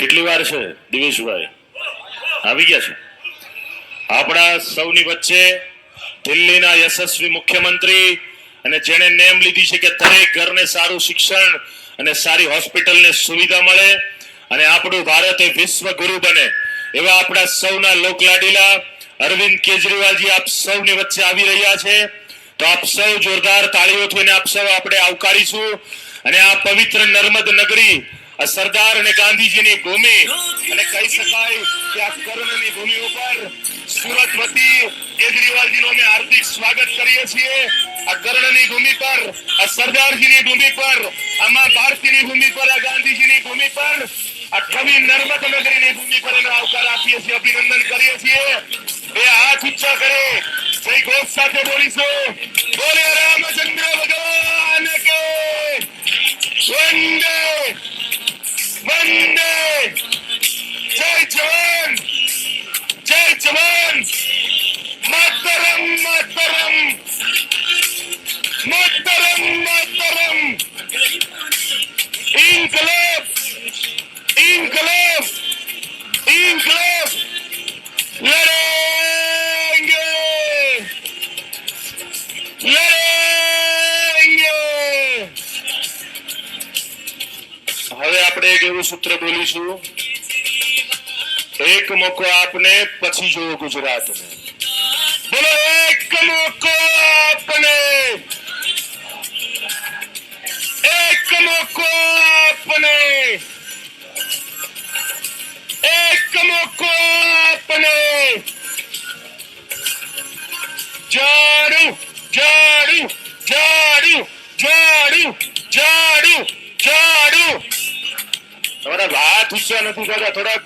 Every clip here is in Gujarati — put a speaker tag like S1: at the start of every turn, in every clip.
S1: કેટલી વાર છે દિવેશભાઈ આવી ગયા છે આપણા સૌની વચ્ચે દિલ્હીના યશસ્વી મુખ્યમંત્રી અને જેણે નેમ લીધી છે કે દરેક ઘરને સારું શિક્ષણ અને સારી હોસ્પિટલને સુવિધા મળે અને આપણું ભારત એ વિશ્વ ગુરુ બને એવા આપણા સૌના લોકલાડીલા અરવિંદ કેજરીવાલજી આપ સૌની વચ્ચે આવી રહ્યા છે તો આપ સૌ જોરદાર તાળીઓથી આપ સૌ આપણે આવકારીશું અને આ પવિત્ર નર્મદ નગરી સરદાર અને ગાંધીજીની ભૂમિ અને કહી શકાય કે આ કર્ણની ભૂમિ ઉપર સુરત વતી કેજરીવાલજીનું અમે હાર્દિક સ્વાગત કરીએ છીએ આ કર્ણની ભૂમિ પર આ સરદારજીની ભૂમિ પર આમાં ભારતીની ભૂમિ પર આ ગાંધીજીની ભૂમિ પર આ કવિ નર્મદ નગરીની ભૂમિ પર એનો આવકાર આપીએ છીએ અભિનંદન કરીએ છીએ બે હાથ ઊંચા કરે જય ઘોષ સાથે બોલીશું બોલે રામચંદ્ર ભગવાન કે વંદે વંદે જય જવાન માતરમ માતરમ માતરમ માતરમ ઇન્કલાબ ઇન્કલાબ ઇન્કલાબ લડેંગે લડેંગે હવે આપણે એક એવું સૂત્ર બોલીશું એક મોકો આપને પછી જોવો ગુજરાતને બોલો એક મોકો આપને એક મોકો આપને એક મોકો આપને જાડુ જાડુ જાડુ જાડુ જાડુ જાડુ તમારા હાથ ઊંચા નથી થતા થોડાક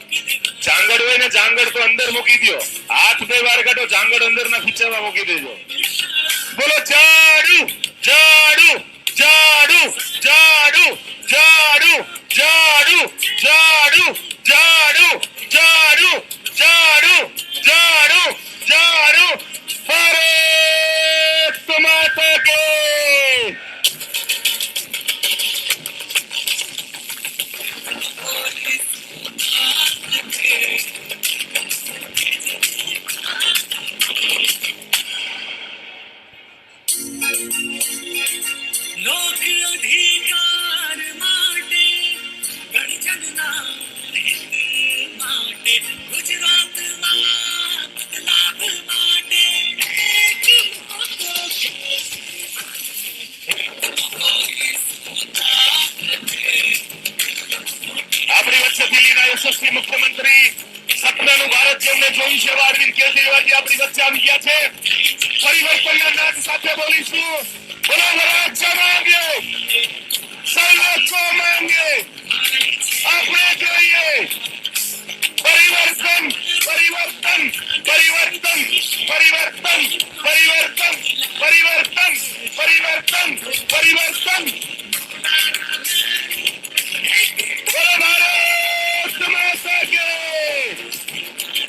S1: જાંગડ હોય ને જાંગડ તો અંદર મૂકી દો હાથ બે વાર કાઢો જાંગડ અંદર ના ખીચામાં મૂકી દેજો બોલો જાડુ જાડુ જાડુ જાડુ જાડુ જાડુ જાડુ જાડુ જાડુ જાડુ જાડુ જાડુ ભારત માતા કે
S2: લોક અધિકાર માટે ગણજનના હિત માટે ગુજરાતમાં લાભ માટે એક મોકો
S1: આપણી વચ્ચે દિલ્હીના યશસ્વી મુખ્યમંત્રી સપનાનું ભારત જેમને જોયું છે અરવિંદ કેજરીવાલજી આપણી વચ્ચે આવી ગયા છે પરિવર્તનના નાદ સાથે બોલીશું બોલો સ્વરાજ્ય માંગે સર્વોચ્ચ માંગે આપણે જોઈએ પરિવર્તન પરિવર્તન પરિવર્તન પરિવર્તન પરિવર્તન પરિવર્તન પરિવર્તન પરિવર્તન બોલો ભારત માતા કે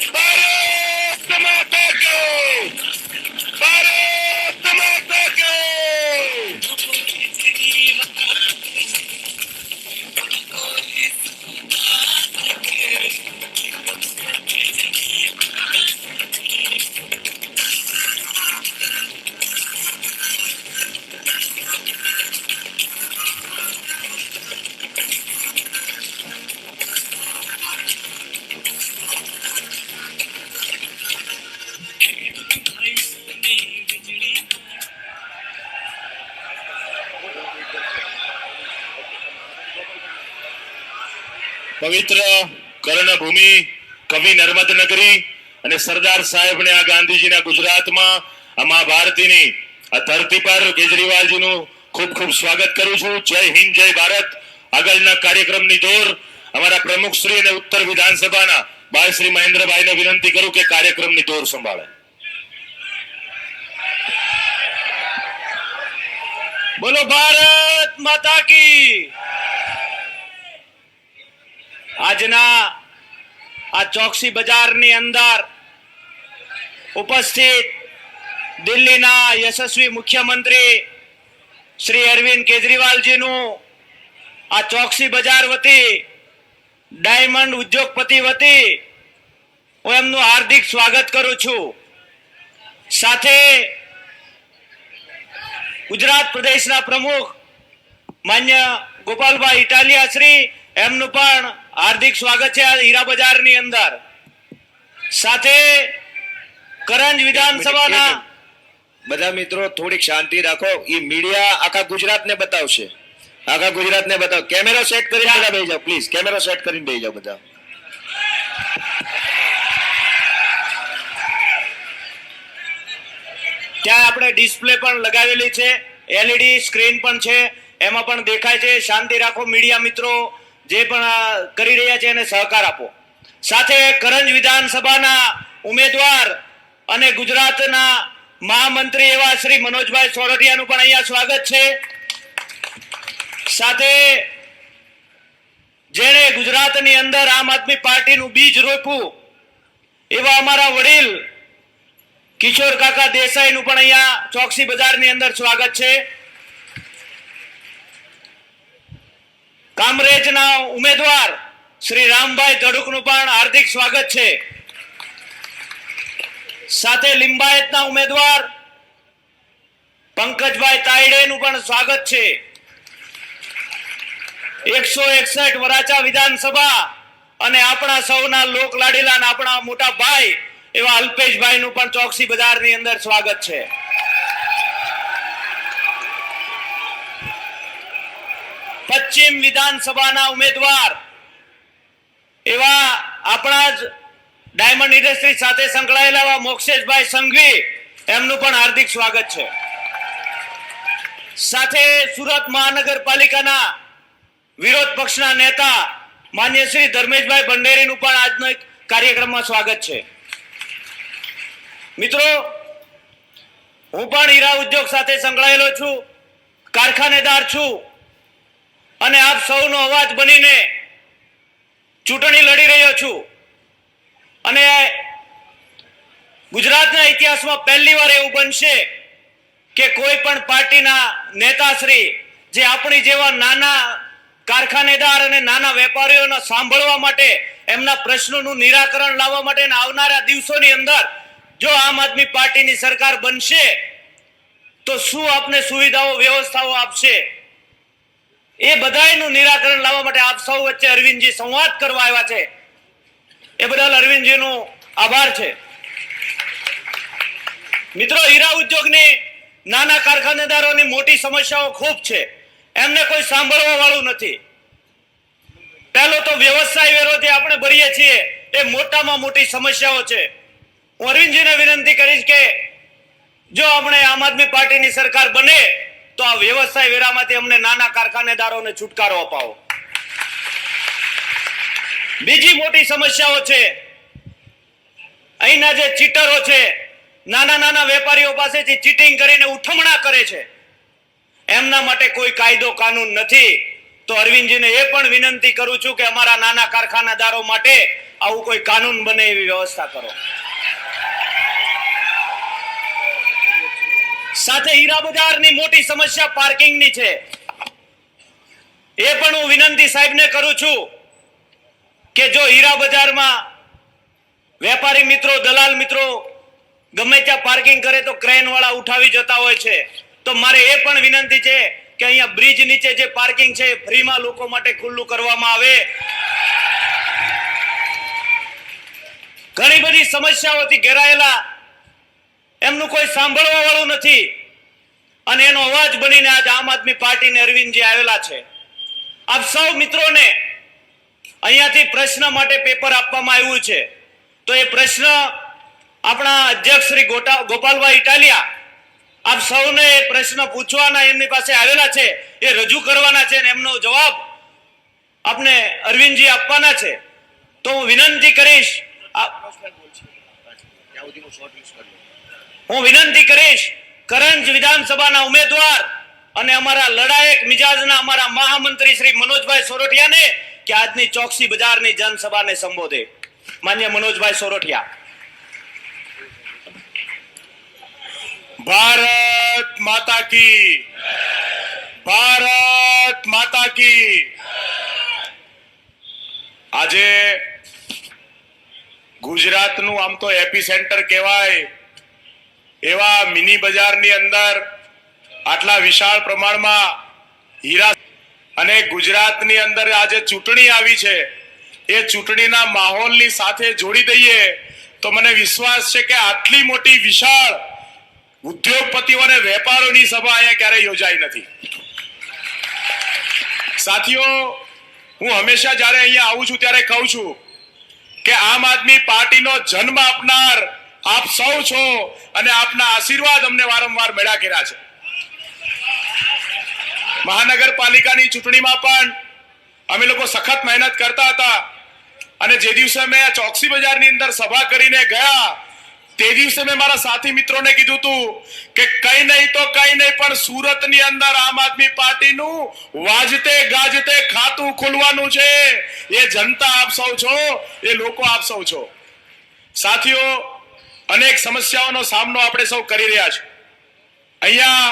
S1: ભારત માતા કે ભારત માતા કે પવિત્ર કર્ણભૂમિ કવિ નર્મદ નગરી અને સરદાર સાહેબને આ ગાંધીજીના ગુજરાતમાં આ મહાભારતીની આ ધરતી પર કેજરીવાલજીનું ખૂબ ખૂબ સ્વાગત કરું છું જય હિન્દ જય ભારત આગળના કાર્યક્રમની દોર અમારા પ્રમુખ શ્રી અને ઉત્તર વિધાનસભાના ભાઈ શ્રી મહેન્દ્રભાઈને વિનંતી કરું કે કાર્યક્રમની દોર સંભાળે
S3: બોલો ભારત માતા કી આજના આ ચોકસી બજારની અંદર ઉપસ્થિત દિલ્હીના યશસ્વી મુખ્યમંત્રી શ્રી અરવિંદ કેજરીવાલજીનું આ ચોકસી બજાર વતી ડાયમંડ ઉદ્યોગપતિ વતી હું એમનું હાર્દિક સ્વાગત કરું છું. સાથે ગુજરાત પ્રદેશના પ્રમુખ માન્ય ગોપાલભાઈ ઇટાલિયા શ્રી એમનું પણ હાર્દિક સ્વાગત છે આ હીરા બજારની અંદર. સાથે કરંજ વિધાનસભાના
S4: બધા મિત્રો થોડીક શાંતિ રાખો. એ મીડિયા આખા ગુજરાતને બતાવશે. આખા ગુજરાતને બતાવ. કેમેરો સેટ કરીને બધા બેસી જાઓ પ્લીઝ. કેમેરો સેટ કરીને બેસી જાઓ બધા.
S3: ત્યાં આપણે ડિસ્પ્લે પણ લગાવેલી છે, એલઈડી સ્ક્રીન પણ છે, એમાં પણ દેખાય છે. શાંતિ રાખો મીડિયા મિત્રો, જે પણ આ કરી રહ્યા છે એને સહકાર આપો. સાથે કરંજ વિધાનસભાના ઉમેદવાર અને ગુજરાતના મહામંત્રી એવા શ્રી મનોજભાઈ સોરઠિયાનું પણ અહીંયા સ્વાગત છે. સાથે જેણે ગુજરાતની અંદર આમ આદમી પાર્ટીનું બીજ રોપ્યું એવા અમારા વડીલ કિશોર કાકા દેસાઈનું પણ અહીંયા ચોકસી બજારની અંદર સ્વાગત છે. કામરેજના ઉમેદવાર શ્રી રામભાઈ ધડુકનું પણ હાર્દિક સ્વાગત છે. સાથે લિંબાયતના ઉમેદવાર પંકજભાઈ તાયડેનું પણ સ્વાગત છે. 161 વરાછા વિધાનસભા અને આપણા સૌના લોક લાડીલા આપણા મોટા ભાઈ એવા અલ્પેશભાઈ નું પણ ચોકસી બજારની અંદર સ્વાગત છે. પશ્ચિમ વિધાનસભાના ઉમેદવાર એવા આપણા જ ડાયમંડ ઇન્ડસ્ટ્રી સાથે સંકળાયેલા એવા મોક્ષેશભાઈ સંઘવી એમનું પણ હાર્દિક સ્વાગત છે. સાથે સુરત મહાનગરપાલિકાના વિરોધ પક્ષના નેતા માન્ય શ્રી ધર્મેશભાઈ ભંડેરીનું પણ આજનો એક કાર્યક્રમમાં સ્વાગત છે. મિત્રો, હું પણ હીરા ઉદ્યોગ સાથે સંકળાયેલો છું, કારખાનેદાર છું અને આપ સૌનો અવાજ બનીને ચૂંટણી લડી રહ્યો છું. અને ગુજરાતના ઇતિહાસમાં પહેલી વાર એવું બનશે કે કોઈ પણ પાર્ટીના નેતાશ્રી જે આપણી જેવા નાના કારખાનેદાર અને નાના વેપારીઓને સાંભળવા માટે, એમના પ્રશ્નોનું નિરાકરણ લાવવા માટે આવનારા દિવસોની અંદર જો આમ આદમી પાર્ટીની સરકાર બનશે તો શું આપને સુવિધાઓ વ્યવસ્થાઓ આપશે, એ બધાયનું નિરાકરણ લાવવા માટે આપ સૌ વચ્ચે અરવિંદજી સંવાદ કરવા આવ્યા છે. એ બદલ અરવિંદજીનો આભાર છે. મિત્રો, હીરા ઉદ્યોગની નાના કારખાનેદારોની મોટી સમસ્યાઓ ખૂબ છે, એમને કોઈ સાંભળવા વાળું નથી. પહેલો તો વ્યવસાય વેરો જે આપણે ભરીએ છીએ એ મોટામાં મોટી સમસ્યાઓ છે. હું અરવિંદજીને વિનંતી કરીશ કે જો આપણે આમ આદમી પાર્ટીની સરકાર બને તો આ વ્યવસાય વેરામાંથી અમને નાના કારખાનેદારોને છુટકારો અપાવો. બીજી મોટી સમસ્યાઓ છે, અહીંના જે ચીટરો છે, નાના નાના વેપારીઓ પાસેથી ચીટિંગ કરીને ઉઠમણા કરે છે, એમના માટે કોઈ કાયદો કાનૂન નથી. તો અરવિંદજીને એ પણ વિનંતી કરું છું કે અમારા નાના કારખાનાદારો માટે આવું કોઈ કાનૂન બને એવી વ્યવસ્થા કરો. સાથે હીરા બજારની મોટી સમસ્યા પાર્કિંગની છે, એ પણ હું વિનંતી સાહેબને કરું છું કે જો હીરા બજારમાં વેપારી મિત્રો, દલાલ મિત્રો ગમે ત્યાં પાર્કિંગ કરે તો ક્રેન વાળા ઉઠાવી જતા હોય છે. તો મારે એ પણ વિનંતી છે કે અહીંયા બ્રિજ નીચે જે પાર્કિંગ છે ફ્રીમાં લોકો માટે ખુલ્લું કરવામાં આવે. ઘણી બધી સમસ્યાઓથી ઘેરાયેલા, એમનું કોઈ સાંભળવા વાળું નથી અને એનો અવાજ બનીને આજ આમ આદમી પાર્ટીને અરવિંદજી આવેલા છે. આપ સૌ મિત્રોને અહીંયાથી પ્રશ્ન માટે પેપર આપવામાં આવ્યું છે. તો એ પ્રશ્ન આપણા અધ્યક્ષ શ્રી ગોપાલભાઈ ઇટાલિયા આપ સૌને એ પ્રશ્ન પૂછવાના એમની પાસે આવેલા છે, એ રજૂ કરવાના છે અને એમનો જવાબ આપને અરવિંદજી આપવાના છે. તો હું વિનંતી કરીશ કરંજ વિધાનસભાના ઉમેદવાર અને અમારા લડાયક મિજાજના અમારા મહામંત્રી શ્રી મનોજભાઈ સોરઠિયાને કે આજની ચોકસી બજારની જનસભાને સંબોધે. માન્ય મનોજભાઈ સોરઠિયા.
S1: ભારત માતા કી, ભારત માતા કી. આજે ગુજરાતનું આમ તો એપી સેન્ટર કહેવાય એવા મિની બજારની અંદર આટલા વિશાળ પ્રમાણમાં હીરા અને ગુજરાતની અંદર આજે ચૂંટણી આવી છે, એ ચૂંટણીના માહોલની સાથે જોડી દઈએ તો મને વિશ્વાસ છે કે આટલી મોટી વિશાળ ઉદ્યોગપતિઓ અને વેપારીઓની સભા અહીંયા ક્યારેય યોજાઈ નથી. સાથીઓ, હું હંમેશા જ્યારે અહીંયા આવું છું ત્યારે કહું છું કે આમ આદમી પાર્ટીનો જન્મ આપનાર આપ સૌ છો અને આપના આશીર્વાદ અમને વારંવાર મળ્યા કર્યા છે. મહાનગરપાલિકાની ચૂંટણીમાં પણ અમે લોકો સખત મહેનત કરતા હતા અને જે દિવસે મેં ચોકસી બજારની અંદર સભા કરીને ગયા તે દિવસે મેં મારા સાથી મિત્રોને કીધું હતું કે કઈ નહીં તો કઈ નહીં પણ સુરતની અંદર આમ આદમી પાર્ટીનું વાજતે ગાજતે ખાતું ખોલવાનું છે. એ જનતા આપ સૌ છો, એ લોકો આપ સૌ છો. સાથીઓ, અનેક સમસ્યાઓનો સામનો આપણે સૌ કરી રહ્યા છે. અહીંયા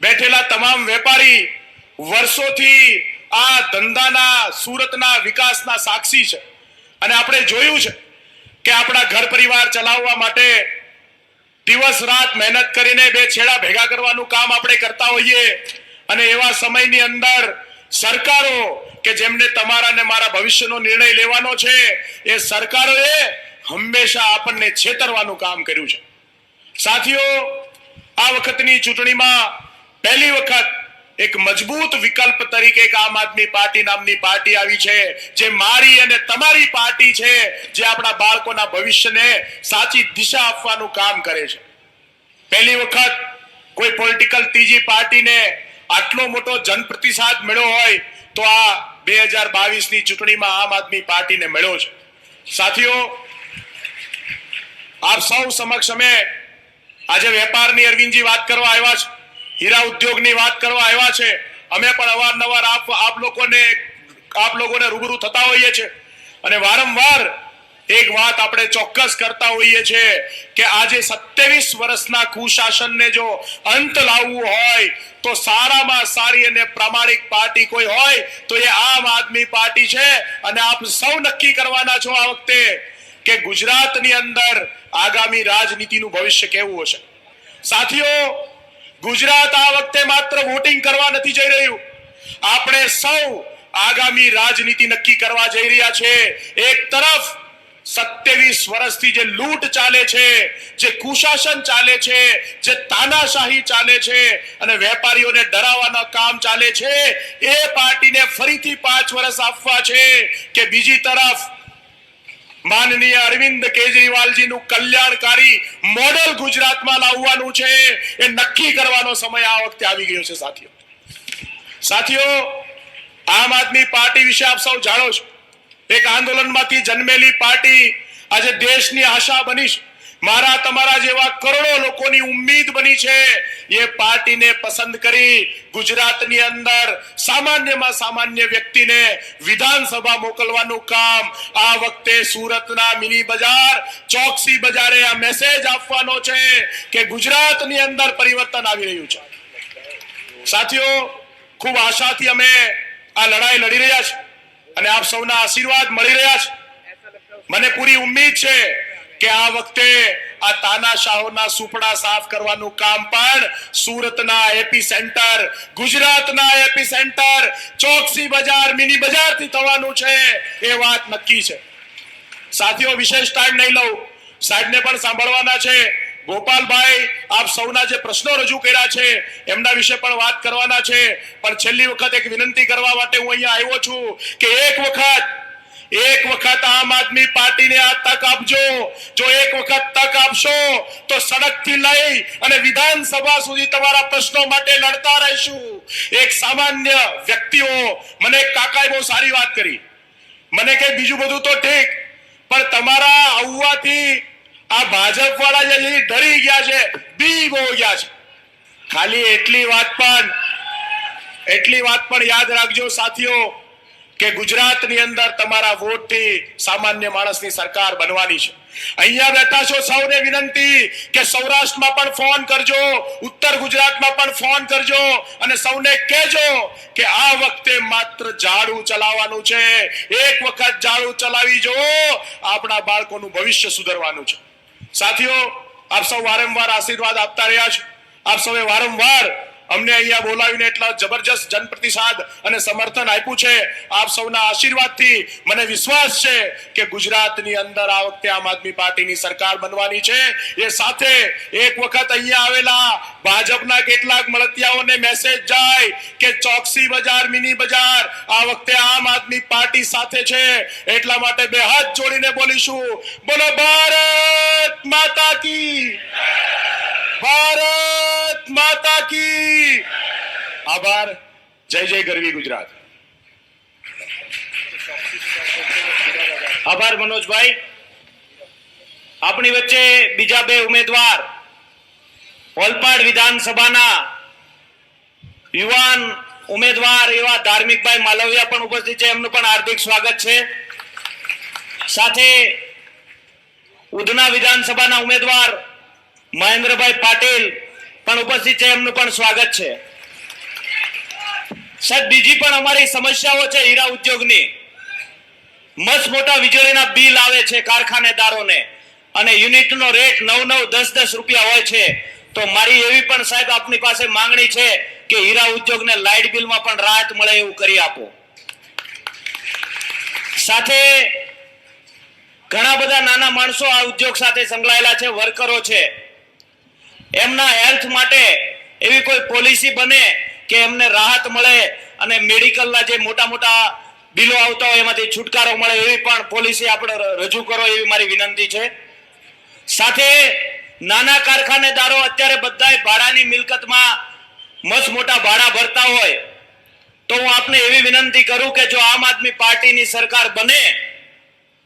S1: બેઠેલા તમામ વેપારી વર્ષોથી આ ધંધાના સુરતના વિકાસના સાક્ષી છે અને આપણે જોયું છે કે આપણા ઘર પરિવાર ચલાવવા માટે દિવસ રાત મહેનત કરીને બે છેડા ભેગા કરવાનું કામ આપણે કરતા હોઈએ અને એવા સમયની અંદર સરકારો કે જેમને તમારા ને મારા ભવિષ્યનો નિર્ણય લેવાનો છે, એ સરકારોએ હંમેશા આપણને છેતરવાનું કામ કર્યું છે. સાથીઓ, આ વખતની ચૂંટણીમાં પહેલી વખત એક મજબૂત વિકલ્પ તરીકે એક આમ આદમી પાર્ટી નામની પાર્ટી આવી છે, જે મારી અને તમારી પાર્ટી છે, જે આપણા બાળકોના ભવિષ્યને સાચી દિશા આપવાનું કામ કરે છે. પહેલી વખત કોઈ પોલિટિકલ ત્રીજી પાર્ટીને આટલો મોટો જનપ્રતિસાદ મળ્યો હોય તો આ 2022ની ચૂંટણીમાં આમ આદમી પાર્ટીને મળ્યો છે. સાથીઓ, આપ સૌ સમક્ષ અમે આજે વેપારની અરવિંદજી વાત કરવા આવ્યા છે, હીરા ઉદ્યોગની વાત કરવા આવ્યા છે. અમે પણ અવારનવાર આપ લોકોને રૂબરૂ થતા હોઈએ છીએ અને વારંવાર એક વાત આપણે ચોક્કસ કરતા હોઈએ છીએ કે આજે 27 વર્ષના કુશાસનને જો અંત લાવવું હોય તો સારામાં સારી અને પ્રામાણિક પાર્ટી કોઈ હોય તો એ આમ આદમી પાર્ટી છે. અને આપ સૌ નક્કી કરવાના છો આ વખતે કે ગુજરાતની અંદર આગામી રાજનીતિનું ભવિષ્ય કેવું હશે. સાથીઓ, ગુજરાત આ વખતે માત્ર વોટિંગ કરવા નથી જઈ રહ્યું, આપણે સૌ આગામી રાજનીતિ નક્કી કરવા જઈ રહ્યા છે. એક તરફ 27 વર્ષથી જે લૂંટ ચાલે છે, જે કુશાસન ચાલે છે, જે તાનાશાહી ચાલે છે અને વેપારીઓને ડરાવવાના કામ ચાલે છે, એ પાર્ટીને ફરીથી 5 વર્ષ આપવા છે કે બીજી તરફ માનનીય અરવિંદ કેજરીવાલજીનું કલ્યાણકારી મોડેલ ગુજરાતમાં લાવવાનું છે, એ નક્કી કરવાનો સમય આ વખતે આવી ગયો છે. સાથીઓ, આમ આદમી પાર્ટી વિશે આપ સૌ જાણો છો, એક આંદોલનમાંથી જન્મેલી પાર્ટી આજે દેશની આશા બની છે, મારા તમારા જેવા કરોડો લોકોની ઉમ્મીદ બની છે. એ પાર્ટીને પસંદ કરી ગુજરાતની અંદર સામાન્યમાં સામાન્ય વ્યક્તિને વિધાનસભા મોકલવાનું કામ આ વખતે સુરતના મિની બજાર ચોકસી બજારે આ મેસેજ આપવાનો છે કે ગુજરાતની અંદર પરિવર્તન આવી રહ્યું છે. સાથીઓ, ખૂબ આશાથી અમે આ લડાઈ લડી રહ્યા છીએ અને આપ સૌના આશીર્વાદ મળી રહ્યા છે. મને પૂરી ઉમ્મીદ છે કે આ વખતે આ તાનાશાહોના સુપડા સાફ કરવાનું કામ પણ સુરતના એપી સેન્ટર, ગુજરાતના એપી સેન્ટર ચોકસી બજાર મિની બજારથી થવાનું છે, એ વાત નક્કી છે. સાથીઓ, વિશેષ ટાઈમ નહીં લઉં, સાહેબને પણ સાંભળવાના છે. ગોપાલભાઈ આપ સૌના જે પ્રશ્નો રજૂ કર્યા છે એમના વિશે પણ વાત કરવાના છે, પણ છેલ્લી વખત એક વિનંતી કરવા માટે હું અહીંયા આવ્યો છું કે એક વખત આમ આદમી પાર્ટીને આ તક આપજો. જો એક વખત તક આપશો તો સડકથી લઈ અને વિધાનસભા સુધી તમારા પ્રશ્નો માટે લડતા રહીશું. એક સામાન્ય વ્યક્તિઓ, મને એક કાકાએ બહુ સારી વાત કરી, મને કે બીજું બધું તો ઠીક પણ તમારા આવવાથી આ ભાજપ વાળા જે ડરી ગયા છે, બી બહુ ગયા છે. ખાલી એટલી વાત પણ યાદ રાખજો સાથીઓ
S5: કે ગુજરાતની અંદર તમારા વોટથી સામાન્ય માણસની સરકાર બનવાની છે. અહીંયા બેઠા છો સૌને વિનંતી કે સૌરાષ્ટ્રમાં પણ ફોન કરજો, ઉત્તર ગુજરાતમાં પણ ફોન કરજો અને સૌને કહેજો કે આ વખતે માત્ર ઝાડુ ચલાવવાનું છે. એક વખત ઝાડુ ચલાવી જો, આપણા બાળકોનું ભવિષ્ય સુધરવાનું છે. સાથીઓ, આપ સૌ વારંવાર આશીર્વાદ આપતા રહ્યા છો. આપ સૌએ વારંવાર અમને અહીંયા બોલાવીને એટલા જબરજસ્ત જનપ્રતિસાદ અને સમર્થન આપ્યું છે. આપ સૌના આશીર્વાદથી મને વિશ્વાસ છે કે ગુજરાતની અંદર આ વખતે આમ આદમી પાર્ટીની સરકાર બનવાની છે. એ સાથે એક વખત અહીંયા આવેલા ભાજપના કેટલાક મળતિયાઓને મેસેજ જાય કે ચોકસી બજાર, મિની બજાર આ વખતે આમ આદમી પાર્ટી સાથે છે. એટલા માટે બે હાથ જોડીને બોલીશું, બોલો ભારત માતા કી, ભારત માતા કી. આભાર. જય જય ગરવી ગુજરાત.
S3: આભાર મનોજભાઈ. આપણી વચ્ચે બીજા બે ઉમેદવાર ઓલપાડ વિધાનસભાના યુવાન ઉમેદવાર એવા ધાર્મિકભાઈ માલવિયા પણ ઉપસ્થિત છે. એમનું પણ હાર્દિક સ્વાગત છે. સાથે ઉધના વિધાનસભાના ઉમેદવાર મહેન્દ્રભાઈ પાટીલ પણ ઉપસ્થિત છે. એમનું પણ સ્વાગત છે. સાહેબ, બીજી પણ અમારી સમસ્યાઓ છે હીરા ઉદ્યોગની. મસ્ત મોટા વીજળીના બિલ આવે છે કારખાનેદારોને અને યુનિટનો રેટ 9, 10 રૂપિયા હોય છે. તો મારી એવી પણ સાહેબ આપની પાસે માંગણી છે કે હીરા ઉદ્યોગને લાઇટ બિલમાં પણ રાહત મળે એવું કરી આપો. સાથે ઘણા બધા નાના માણસો આ ઉદ્યોગ સાથે સંકળાયેલા છે, વર્કરો છે. એમના હેલ્થ માટે એવી કોઈ પોલિસી બને કે એમને રાહત મળે અને મેડિકલના જે મોટા મોટા બિલો આવતા હોય એમાંથી છુટકારો મળે એવી પણ પોલિસી આપણે રજૂ કરો એવી મારી વિનંતી છે. સાથે નાના કારખાનેદારો અત્યારે બધાય ભાડાની મિલકતમાં મસ્ત મોટા ભાડા ભરતા હોય તો હું આપને એવી વિનંતી કરું કે જો આમ આદમી પાર્ટીની સરકાર બને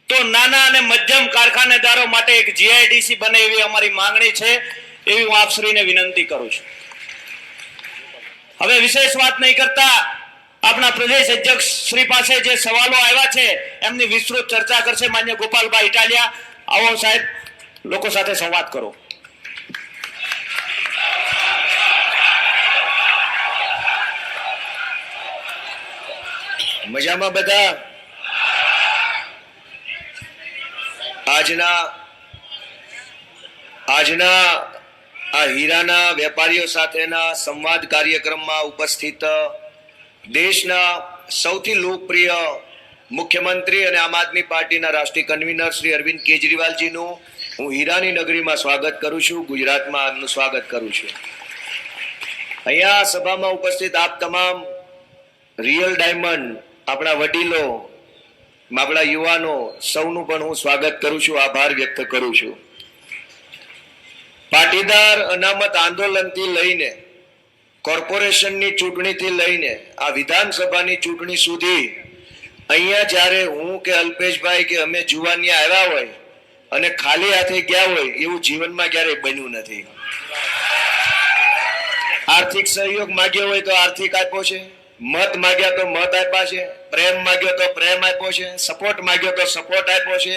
S3: તો નાના અને મધ્યમ કારખાનેદારો માટે એક જીઆઈડીસી બને એવી અમારી માંગણી છે. એવી હું આપશ્રીને વિનંતી કરું છું. હવે વિશેષ વાત નહીં કરતા આપણા પ્રદેશ અધ્યક્ષ શ્રી પાસે જે સવાલો આવ્યા છે એમની વિસ્તૃત ચર્ચા કરશે માન્ય ગોપાલભાઈ ઇટાલિયા. આવો સાહેબ, લોકો સાથે સંવાદ કરો.
S4: મજામાં બધા? આજના આ હીરાના વેપારીઓ સાથેના સંવાદ કાર્યક્રમમાં ઉપસ્થિત દેશના સૌથી લોકપ્રિય મુખ્યમંત્રી અને આમ આદમી પાર્ટીના રાષ્ટ્રીય કન્વીનર શ્રી અરવિંદ કેજરીવાલજીનું હું હીરાની નગરીમાં સ્વાગત કરું છું, ગુજરાતમાં એમનું સ્વાગત કરું છું. અહીંયા સભામાં ઉપસ્થિત આપ તમામ રિયલ ડાયમંડ, આપણા વડીલો, આપણા યુવાનો સૌનું પણ હું સ્વાગત કરું છું, આભાર વ્યક્ત કરું છું. પાટીદાર અનામત આંદોલનથી લઈને કોર્પોરેશનની ચૂંટણીથી લઈને આ વિધાનસભાની ચૂંટણી સુધી અહીંયા જ્યારે હું કે અલ્પેશભાઈ કે અમે જુવાનિયા આવ્યા હોય અને ખાલી હાથે ગયા હોય એવું જીવનમાં ક્યારેય બન્યું નથી. આર્થિક સહયોગ માંગ્યો હોય તો આર્થિક આપ્યો છે, મત માંગ્યા તો મત આપ્યા છે, પ્રેમ માંગ્યો તો પ્રેમ આપ્યો છે, સપોર્ટ માંગ્યો તો સપોર્ટ આપ્યો છે.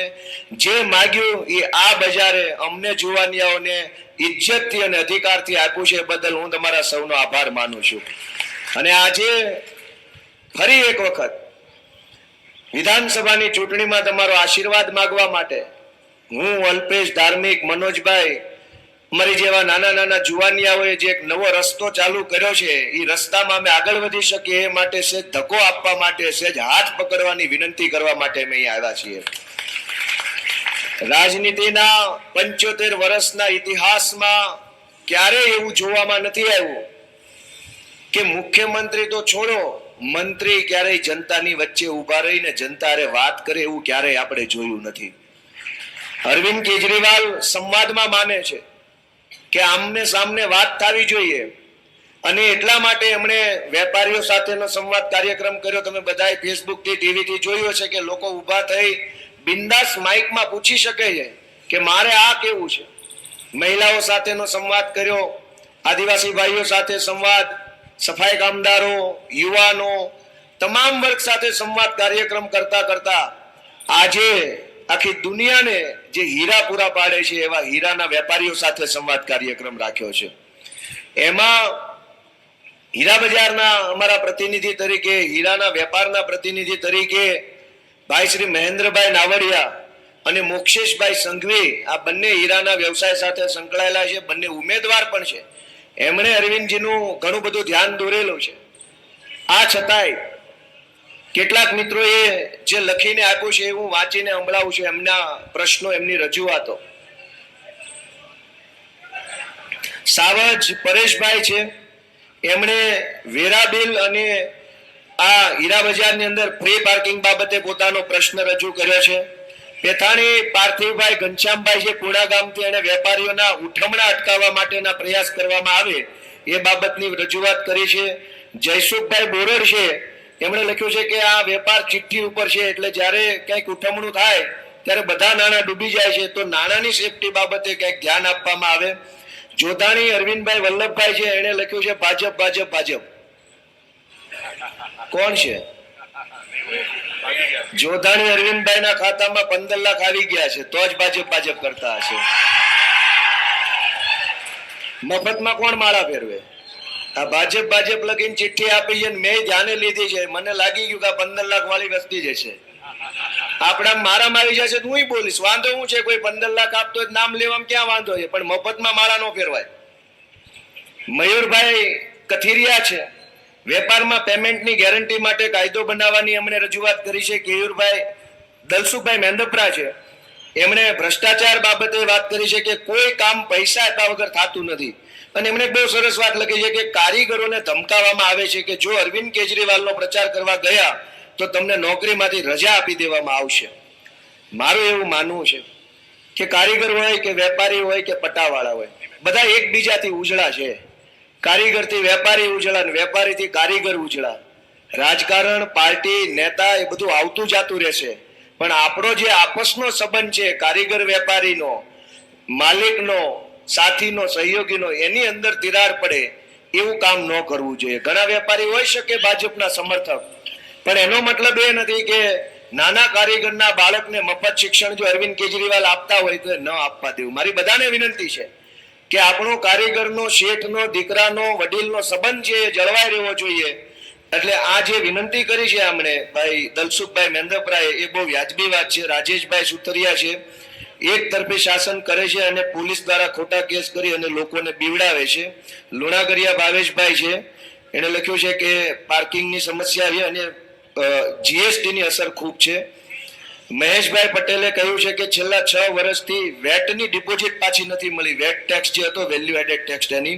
S4: જે માંગ્યું એ આ બજારે અમને જુવાનિયાઓને ઇજ્જતથી અને અધિકારથી આપ્યું છે. બદલ હું તમારા સૌનો આભાર માનું છું. અને આજે ફરી એક વખત વિધાનસભાની ચૂંટણીમાં તમારો આશીર્વાદ માંગવા માટે હું અલ્પેશ, ધાર્મિક, મનોજભાઈ, અમારી જેવા નાના નાના જુવાનિયાઓએ જે એક નવો રસ્તો ચાલુ કર્યો છે એ રસ્તામાં અમે આગળ વધી શકીએ એ માટે સહેજ ધક્કો આપવા માટે, સહેજ હાથ પકડવાની વિનંતી કરવા માટે અમે અહીં આવ્યા છીએ. રાજનીતિના 75 વર્ષના ઇતિહાસમાં ક્યારેય એવું જોવામાં નથી આવ્યું કે મુખ્યમંત્રી તો છોડો, મંત્રી ક્યારેય જનતાની વચ્ચે ઉભા રહીને જનતા હારે વાત કરે એવું ક્યારેય આપણે જોયું નથી. અરવિંદ કેજરીવાલ સંવાદમાં માને છે કે આમને સામને વાત થવી જોઈએ અને એટલા માટે એમણે વેપારીઓ સાથેનો સંવાદ કાર્યક્રમ કર્યો. તમે બધાએ ફેસબુકથી, ટીવીથી જોયું હશે કે લોકો ઊભા થઈ બિંદાસ માઇકમાં પૂછી શકે છે કે મારે આ કેવું છે. મહિલાઓ સાથેનો સંવાદ કર્યો, આદિવાસી ભાઈઓ સાથે સંવાદ, સફાઈ કામદારો, યુવાનો, તમામ વર્ગ સાથે સંવાદ કાર્યક્રમ કરતા કરતા આજે આખી દુનિયાને જે હીરા પૂરા પાડે છે એવા હીરાના વેપારીઓ સાથે સંવાદ કાર્યક્રમ રાખ્યો છે. એમાં હીરા બજારના અમારા પ્રતિનિધિ તરીકે, હીરાના વેપારના પ્રતિનિધિ તરીકે ભાઈ શ્રી મહેન્દ્રભાઈ નાવડિયા અને મોક્ષેશભાઈ સંઘવી, આ બંને હીરાના વ્યવસાય સાથે સંકળાયેલા છે, બંને ઉમેદવાર પણ છે. એમણે અરવિંદજીનું ઘણું બધું ધ્યાન દોરેલું છે. આ છતાંય કેટલાક મિત્રોએ જે લખીને આપ્યું છે એ હું વાંચીને સંભળાવું છું, એમના પ્રશ્નો, એમની રજૂઆતો. સાવજ પરેશભાઈ છે, એમણે વેરા બિલ અને આ હીરા બજારની અંદર ફ્રી પાર્કિંગ બાબતે પોતાનો પ્રશ્ન રજૂ કર્યો છે. પેથાણી પાર્થિવભાઈ ઘનશ્યામભાઈ છે પૂણા ગામથી, એને વેપારીઓના ઉઠમણા અટકાવવા માટેના પ્રયાસ કરવામાં આવે એ બાબતની રજૂઆત કરી છે. જયસુખભાઈ બોરડ છે, એમણે લખ્યું છે કે આ વેપાર ચિઠ્ઠી ઉપર છે, એટલે જ્યારે કંઈક ઉઠમણું થાય ત્યારે બધા નાણાં ડૂબી જાય છે, તો નાણાંની સેફટી બાબતે કંઈક ધ્યાન આપવામાં આવે. જોધાણી અરવિંદભાઈ વલ્લભભાઈ છે, એણે લખ્યું છે ભાજપ ભાજપ ભાજપ. કોણ છે? જોધાણી અરવિંદભાઈના ખાતામાં 15 લાખ આવી ગયા છે, તો જ ભાજપ ભાજપ કરતા હશે. મફતમાં કોણ માળા ફેરવે? આ ભાજપ ભાજપ લખીને ચિઠ્ઠી આપી છે, મેં ધ્યાને લીધી છે, મને લાગી ગયું કે આ 15 લાખ વાળી વસ્તી જશે. આપણા મારામાં આવી જશે તો હું બોલીશ, વાંધો શું છે? કોઈ 15 લાખ આપતો હોય નામ લેવામાં ક્યાં વાંધો છે, પણ મફતમાં માળા ન ફેરવાય. મયુરભાઈ કથિરિયા છે, વેપારમાં પેમેન્ટની ગેરંટી માટે કાયદો બનાવવાની એમણે રજૂઆત કરી છે. કેયુરભાઈ દલસુખભાઈ મેંદપરા છે, એમણે ભ્રષ્ટાચાર બાબતે વાત કરી છે કે કોઈ કામ પૈસા આપ્યા વગર થતું નથી. અને એમણે બહુ સરસ વાત લખી છે કે કારીગરોને ધમકાવવામાં આવે છે કે જો અરવિંદ કેજરીવાલનો પ્રચાર કરવા ગયા તો તમને નોકરીમાંથી રજા આપી દેવામાં આવશે. મારું એવું માનવું છે કે કારીગર હોય કે વેપારી હોય કે પટાવાળા હોય, બધા એકબીજાથી ઉજળા છે. કારીગરથી વેપારી ઉજળા ને વેપારીથી કારીગર ઉજળા. રાજકારણ, પાર્ટી, નેતા એ બધું આવતું જાતું રહેશે, પણ આપણો જે આપસનો સંબંધ છે કારીગર વેપારીનો, માલિકનો, સાથીનો, સહયોગીનો, એની અંદર તિરાડ પડે એવું કામ ન કરવું જોઈએ. ઘણા વેપારી હોઈ શકે ભાજપના સમર્થક, પણ એનો મતલબ એ નથી કે નાના કારીગરના બાળકને મફત શિક્ષણ જો અરવિંદ કેજરીવાલ આપતા હોય તો ન આપવા દેવું. મારી બધાને વિનંતી છે કે આપણો કારીગરનો, શેઠનો, દીકરાનો, વડીલનો સંબંધ છે એ જળવાઈ રહેવો જોઈએ. એટલે આ જે વિનંતી કરી છે આમણે ભાઈ દલસુખભાઈ મેંદપરાએ, એ બહુ વ્યાજબી વાત છે. રાજેશભાઈ સુતરિયા છે, એક તરફી શાસન કરે છે અને પોલીસ દ્વારા ખોટા કેસ કરી અને લોકોને બીવડાવે છે. લુણાગરિયા ભાવેશભાઈ છે, એણે લખ્યું છે કે પાર્કિંગની સમસ્યા છે અને જીએસટીની અસર ખૂબ છે. મહેશભાઈ પટેલે કહ્યું છે કે છેલ્લા 6 વર્ષથી વેટની ડિપોઝિટ પાછી નથી મળી, વેટ ટેક્સ જે હતો વેલ્યુ એડેડ ટેક્સ એની.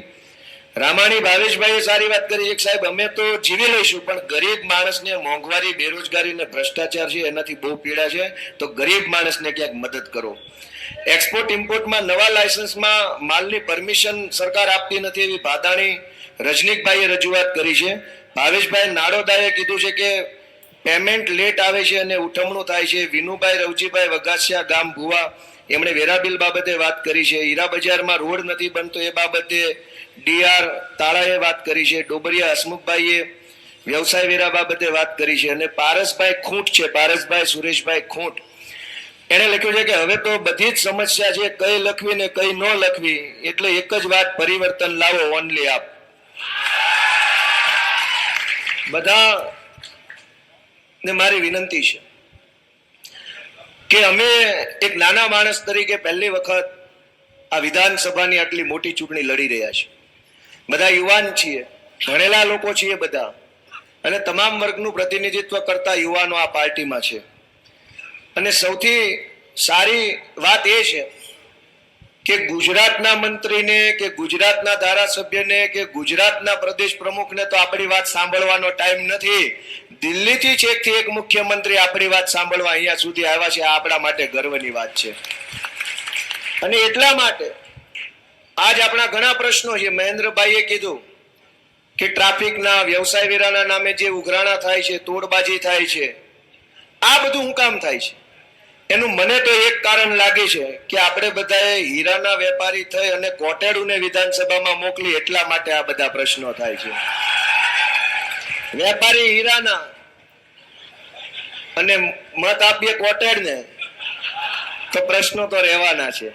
S4: રામાણી ભાવેશભાઈએ સારી વાત કરી છે કે સાહેબ અમે તો જીવી લઈશું, પણ ગરીબ માણસને મોંઘવારી, બેરોજગારી અને ભ્રષ્ટાચાર છે એનાથી બહુ પીડા છે, તો ગરીબ માણસને ક્યાંક મદદ કરો. એક્સપોર્ટ ઇમ્પોર્ટમાં નવા લાયસન્સમાં માલની પરમિશન સરકાર આપતી નથી એવી ભાદાણી રજનીકભાઈએ રજૂઆત કરી છે. ભાવેશભાઈ નાડોદાએ કીધું છે કે પેમેન્ટ લેટ આવે છે અને ઉઠમણું થાય છે. વિનુભાઈ રવજીભાઈ વગાસિયા ગામ ભુવા, એમણે વેરા બિલ બાબતે વાત કરી છે. હીરા બજારમાં રોડ નથી બનતો એ બાબતે ડીઆર તાળાએ વાત કરી છે. ડોબરિયા હસમુખભાઈએ વ્યવસાય વેરા બાબતે વાત કરી છે. અને પારસભાઈ ખૂંટ છે, પારસભાઈ સુરેશભાઈ ખૂંટ, એણે લખ્યું છે કે હવે તો બધી જ સમસ્યા છે, કઈ લખવી ને કઈ ન લખવી, એટલે એક જ વાત, પરિવર્તન લાવો, ઓનલી આપ. બધા ને મારી વિનંતી છે કે અમે એક નાના માણસ તરીકે પહેલી વખત આ વિધાનસભાની આટલી મોટી ચૂંટણી લડી રહ્યા છીએ. બધા યુવાન છીએ, ભણેલા લોકો છીએ બધા, અને તમામ વર્ગનું પ્રતિનિધિત્વ કરતા યુવાનો આ પાર્ટીમાં છે. અને સૌથી સારી વાત એ છે કે ગુજરાતના મંત્રીને કે ગુજરાતના ધારાસભ્યને કે ગુજરાતના પ્રદેશ પ્રમુખને તો આપણી વાત સાંભળવાનો ટાઈમ નથી. દિલ્હીથી છેકથી એક મુખ્યમંત્રી આપણી વાત સાંભળવા અહીંયા સુધી આવ્યા છે. આ આપણા માટે ગર્વની વાત છે. અને એટલા માટે આજ આપણા ઘણા પ્રશ્નો છે. મહેન્દ્રભાઈએ કીધું કે ટ્રાફિકના, વ્યવસાય વેરાના નામે જે ઉઘરાણા થાય છે, તોડબાજી થાય છે, આ બધું શું કામ થાય છે? એનું મને તો એક કારણ લાગે છે કે આપણે બધાએ હીરાના વેપારી થઈ અને કોટેડુને વિધાનસભામાં મોકલી એટલા માટે આ બધા પ્રશ્નો થાય છે. વેપારી હીરાના અને મત આપીએ કોટેડ ને તો પ્રશ્નો તો રહેવાના છે.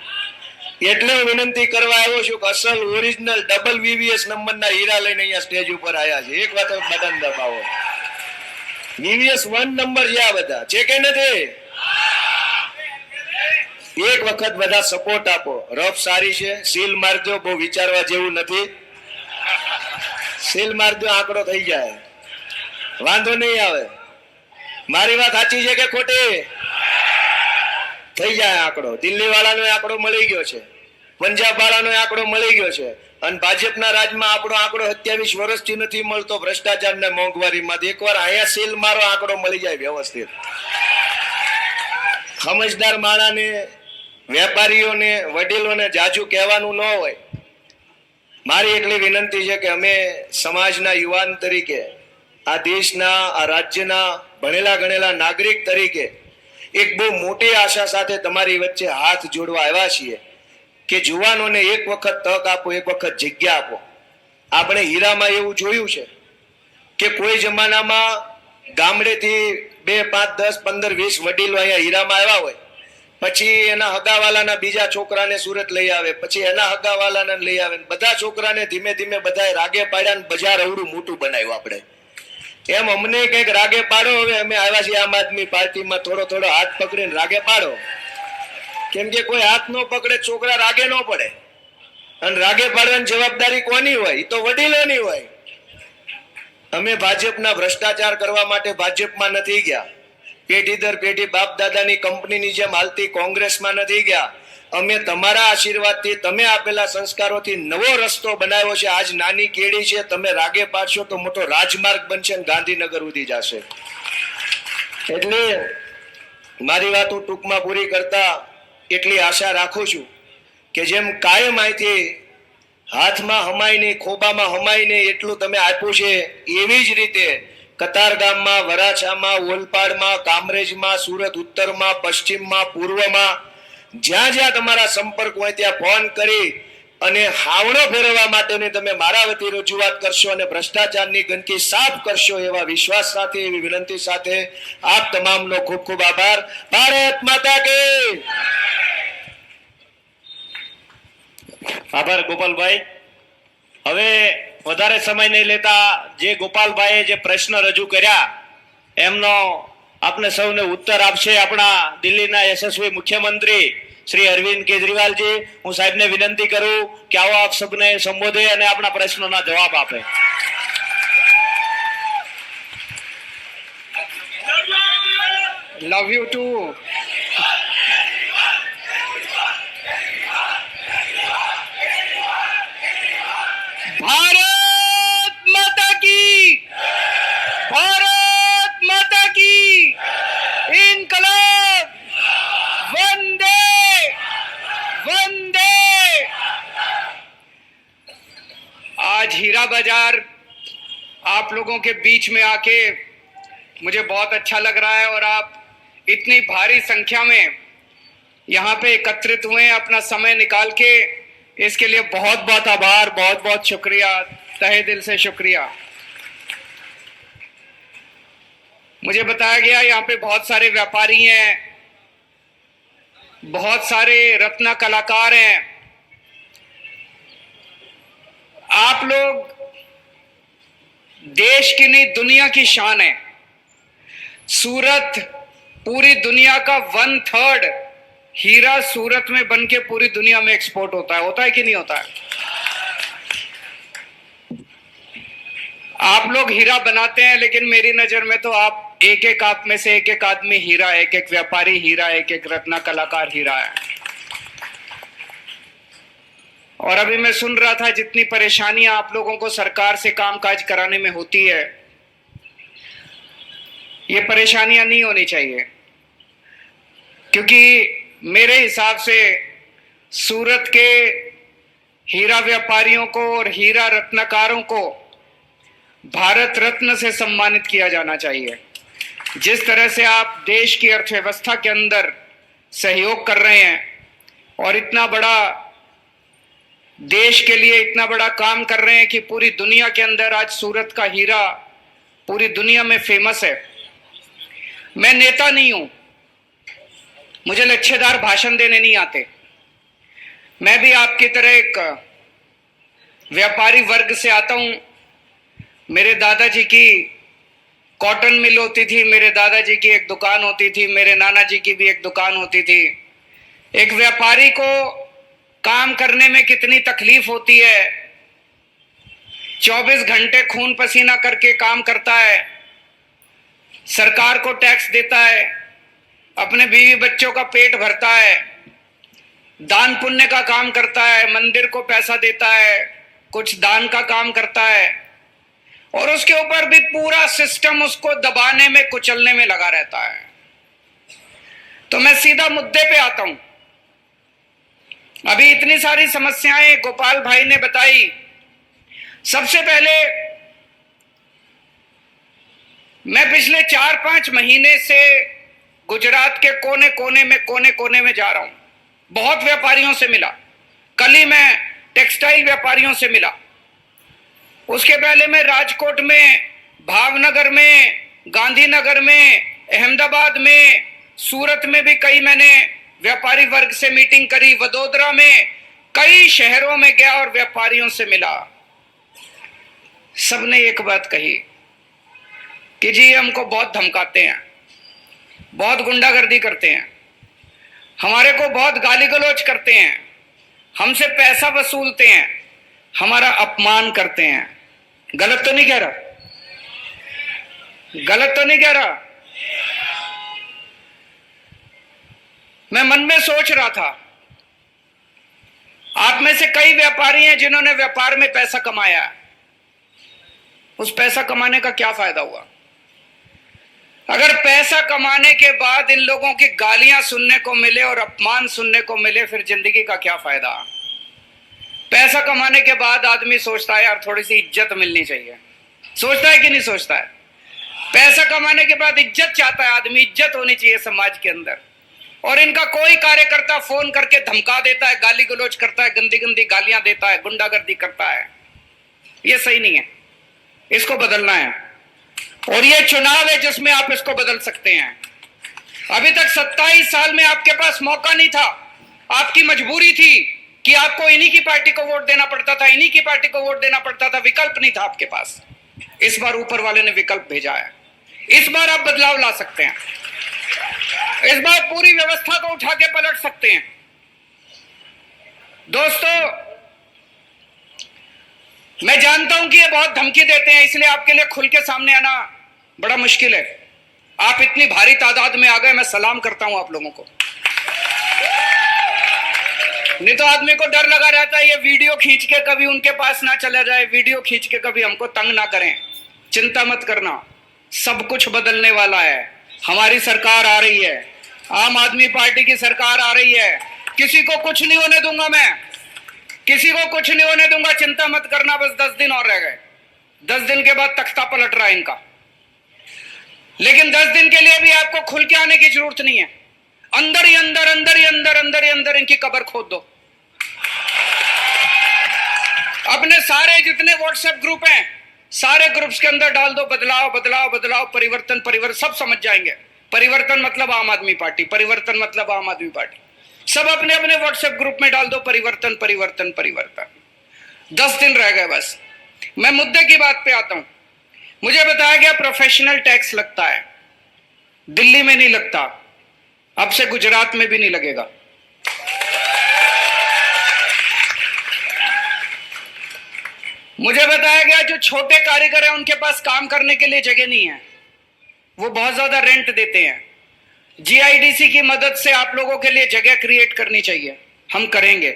S4: એટલે હું વિનંતી કરવા આવ્યો છું કે અસલ ઓરિજિનલ ડબલ વીવીએસ નંબરના હીરા લઈને અહીંયા સ્ટેજ ઉપર આવ્યા છે. એક વાત બટન દબાવો. વીવીએસ 1 નંબર છે આ બધા, છે કે નથી? એક વખત બધા સપોર્ટ આપો. રફ સારી છે, સીલ મારજો, બહુ વિચારવા જેવું નથી. સીલ મારજો, આંકડો થઈ જાય, વાંધો નહીં આવે. મારી વાત સાચી છે કે ખોટી? થઈ જાય આંકડો. દિલ્હી વાળાનો આંકડો મળી ગયો છે, પંજાબ વાળાનો આંકડો મળી ગયો છે, અને ભાજપના રાજમાં આપણો આંકડો 27 વર્ષથી નથી મળતો ભ્રષ્ટાચાર ને મોંઘવારીમાં. એકવાર અહીંયા સીલ મારો, આંકડો મળી જાય વ્યવસ્થિત. સમજદાર માણાને, વેપારીઓને, વડીલોને જાજુ કહેવાનું ન હોય. મારી એટલી વિનંતી છે કે અમે સમાજના યુવાન તરીકે, આ દેશના, આ રાજ્યના ભણેલા ગણેલા નાગરિક તરીકે એક બહુ મોટી આશા સાથે તમારી વચ્ચે હાથ જોડવા આવ્યા છીએ કે જુવાનોને એક વખત તક આપો, એક વખત જગ્યા આપો. આપણે હીરામાં એવું જોયું છે કે કોઈ જમાનામાં ગામડેથી 2, 5, 10, 15, 20 વડીલો અહીંયા હીરામાં આવ્યા હોય, પછી એના હગાવાલાના બીજા છોકરાને સુરત લઈ આવે, પછી એના હગાવાલાને લઈ આવે, બધા છોકરાને ધીમે ધીમે બધાએ રાગે પાડ્યા ને બજાર અવડું મોટું બનાવ્યું. આપણે એમ અમને કંઈક રાગે પાડો. હવે અમે આવ્યા છીએ આમ આદમી પાર્ટીમાં, થોડો થોડો હાથ પકડીને રાગે પાડો. કેમ કે કોઈ હાથ ન પકડે છોકરા રાગે ન પડે, અને રાગે પાડવાની જવાબદારી કોની હોય? એ તો વડીલોની હોય. અમે ભાજપના ભ્રષ્ટાચાર કરવા માટે ભાજપમાં નથી ગયા. પેઢી દર પેઢી બાપ દાદાની કંપનીની જેમ હાલતી કોંગ્રેસમાં નથી ગયા. અમે તમારા આશીર્વાદથી, તમે આપેલા સંસ્કારોથી નવો રસ્તો બનાવ્યો છે. આજ નાની કેડી છે, તમે રાગે પાડશો તો મોટો રાજમાર્ગ બનશે અને ગાંધીનગર સુધી જશે. એટલે મારી વાત હું ટૂંકમાં પૂરી કરતા એટલી આશા રાખું છું કે જેમ કાયમ અહીંથી હાથમાં હમાય નહીં, ખોબામાં હમાય નહીં એટલું તમે આપ્યું છે, એવી જ રીતે કતારગામમાં, વરાછામાં, ઓલપાડમાં, કામરેજમાં, સુરત ઉત્તરમાં, પશ્ચિમમાં, પૂર્વમાં, જ્યાં જ્યાં તમારા સંપર્ક હોય ત્યાં ફોન કરી અને હાવણો ફેરવવા માટેની તમે મારા વતી રજૂઆત કરશો અને ભ્રષ્ટાચારની ગંદકી સાફ કરશો એવા વિશ્વાસ સાથે, એવી વિનંતી સાથે આપ તમામનો ખૂબ ખૂબ આભાર. ભારત માતા કી.
S3: આભાર ગોપાલભાઈ. હવે વધારે સમય નહીં લેતા, જે ગોપાલભાઈએ જે પ્રશ્ન રજૂ કર્યા એમનો આપને સૌને ઉત્તર આપશે આપણા દિલ્હીના યશસ્વી મુખ્યમંત્રી શ્રી અરવિંદ કેજરીવાલજી. હું સાહેબને વિનંતી કરું કે આવો આપ સૌને સંબોધે અને આપણા પ્રશ્નોના જવાબ આપે.
S6: Love you two. भारत माता की, भारत माता की, इनकलाब, वंदे वंदे. आज हीरा बाजार आप लोगों के बीच में आके मुझे बहुत अच्छा लग रहा है, और आप इतनी भारी संख्या में यहाँ पे एकत्रित हुए हैं अपना समय निकाल के. इसके लिए बहुत बहुत आभार, बहुत बहुत शुक्रिया, तहे दिल से शुक्रिया. मुझे बताया गया यहाँ पे बहुत सारे व्यापारी हैं, बहुत सारे रत्न कलाकार हैं. आप लोग देश की नहीं दुनिया की शान है. सूरत पूरी दुनिया का 1/3 हीरा सूरत में बनके पूरी दुनिया में एक्सपोर्ट होता है कि नहीं होता है? आप लोग हीरा बनाते हैं, लेकिन मेरी नजर में तो आप एक आप में से एक आदमी हीरा, एक व्यापारी हीरा, एक रत्न कलाकार हीरा है. और अभी मैं सुन रहा था जितनी परेशानियां आप लोगों को सरकार से कामकाज कराने में होती है, ये परेशानियां नहीं होनी चाहिए. क्योंकि मेरे हिसाब से सूरत के हीरा व्यापारियों को और हीरा रत्नकारों को भारत रत्न से सम्मानित किया जाना चाहिए. जिस तरह से आप देश की अर्थव्यवस्था के अंदर सहयोग कर रहे हैं और इतना बड़ा देश के लिए इतना बड़ा काम कर रहे हैं कि पूरी दुनिया के अंदर आज सूरत का हीरा पूरी दुनिया में फेमस है. मैं नेता नहीं हूं, मुझे लच्छेदार भाषण देने नहीं आते। मैं भी आपकी तरह एक व्यापारी वर्ग से आता हूं। मेरे दादाजी की कॉटन मिल होती थी, मेरे दादाजी की एक दुकान होती थी, मेरे नाना जी की भी एक दुकान होती थी। एक व्यापारी को काम करने में कितनी तकलीफ होती है, 24 घंटे खून पसीना करके काम करता है, सरकार को टैक्स देता है, अपने बीवी बच्चों का पेट भरता है, दान पुण्य का काम करता है, मंदिर को पैसा देता है, कुछ दान का काम करता है, और उसके ऊपर भी पूरा सिस्टम उसको दबाने में कुचलने में लगा रहता है। तो मैं सीधा मुद्दे पे आता हूं। अभी इतनी सारी समस्याएं गोपाल भाई ने बताई। सबसे पहले मैं पिछले 4-5 महीने से गुजरात के कोने कोने में जा रहा हूं। बहुत व्यापारियों से मिला। कल ही मैं टेक्सटाइल व्यापारियों से मिला। उसके पहले मैं राजकोट में, भावनगर में, गांधीनगर में, अहमदाबाद में, सूरत में भी कई मैंने व्यापारी वर्ग से मीटिंग करी। वडोदरा में कई शहरों में गया और व्यापारियों से मिला। सबने एक बात कही कि जी हमको बहुत धमकाते हैं, बहुत गुंडागर्दी करते हैं, हमारे को बहुत गाली गलौज करते हैं, हमसे पैसा वसूलते हैं, हमारा अपमान करते हैं। गलत तो नहीं कह रहा? गलत तो नहीं कह रहा? मैं मन में सोच रहा था, आप में से कई व्यापारी हैं जिन्होंने व्यापार में पैसा कमाया। उस पैसा कमाने का क्या फायदा हुआ? अगर पैसा कमाने के बाद इन लोगों की गालियां सुनने को मिले और अपमान सुनने को मिले, फिर जिंदगी का क्या फायदा? पैसा कमाने के बाद आदमी सोचता है यार थोड़ी सी इज्जत मिलनी चाहिए। सोचता है कि नहीं सोचता है? पैसा कमाने के बाद इज्जत चाहता है आदमी, इज्जत होनी चाहिए समाज के अंदर। और इनका कोई कार्यकर्ता फोन करके धमका देता है, गाली गलौज करता है, गंदी गंदी गालियां देता है, गुंडागर्दी करता है। ये सही नहीं है, इसको बदलना है। और ये चुनाव है जिसमें आप इसको बदल सकते हैं। अभी तक 27 साल में आपके पास मौका नहीं था। आपकी मजबूरी थी कि आपको इन्हीं की पार्टी को वोट देना पड़ता था, इन्हीं की पार्टी को वोट देना पड़ता था। विकल्प नहीं था आपके पास। इस बार ऊपर वाले ने विकल्प भेजा है। इस बार आप बदलाव ला सकते हैं। इस बार पूरी व्यवस्था को उठा के पलट सकते हैं। दोस्तों, मैं जानता हूं कि ये बहुत धमकी देते हैं, इसलिए आपके लिए खुल के सामने आना बड़ा मुश्किल है। आप इतनी भारी तादाद में आ गए, मैं सलाम करता हूं आप लोगों को। नहीं तो आदमी को डर लगा रहता है ये वीडियो खींच के कभी उनके पास ना चला जाए, वीडियो खींच के कभी हमको तंग ना करें। चिंता मत करना, सब कुछ बदलने वाला है। हमारी सरकार आ रही है, आम आदमी पार्टी की सरकार आ रही है। किसी को कुछ नहीं होने दूंगा मैं, किसी को कुछ नहीं होने दूंगा। चिंता मत करना, बस 10 दिन और रह गए। 10 दिन के बाद तख्ता पलट रहा है इनका। लेकिन 10 दिन के लिए भी आपको खुल के आने की जरूरत नहीं है। अंदर ही अंदर, अंदर ही अंदर, अंदर ही अंदर इनकी कब्र खोद दो। अपने सारे जितने व्हाट्सएप ग्रुप हैं, सारे ग्रुप्स के अंदर डाल दो बदलाव बदलाव बदलाव, परिवर्तन परिवर्तन। सब समझ जाएंगे परिवर्तन मतलब आम आदमी पार्टी, परिवर्तन मतलब आम आदमी पार्टी। सब अपने अपने व्हाट्सएप ग्रुप में डाल दो परिवर्तन परिवर्तन परिवर्तन। 10 दिन रह गए बस। मैं मुद्दे की बात पे आता हूं। मुझे बताया गया प्रोफेशनल टैक्स लगता है, दिल्ली में नहीं लगता, अब से गुजरात में भी नहीं लगेगा। मुझे बताया गया जो छोटे कारीगर हैं उनके पास काम करने के लिए जगह नहीं है, वो बहुत ज्यादा रेंट देते हैं। जीआईडीसी की मदद से आप लोगों के लिए जगह क्रिएट करनी चाहिए, हम करेंगे।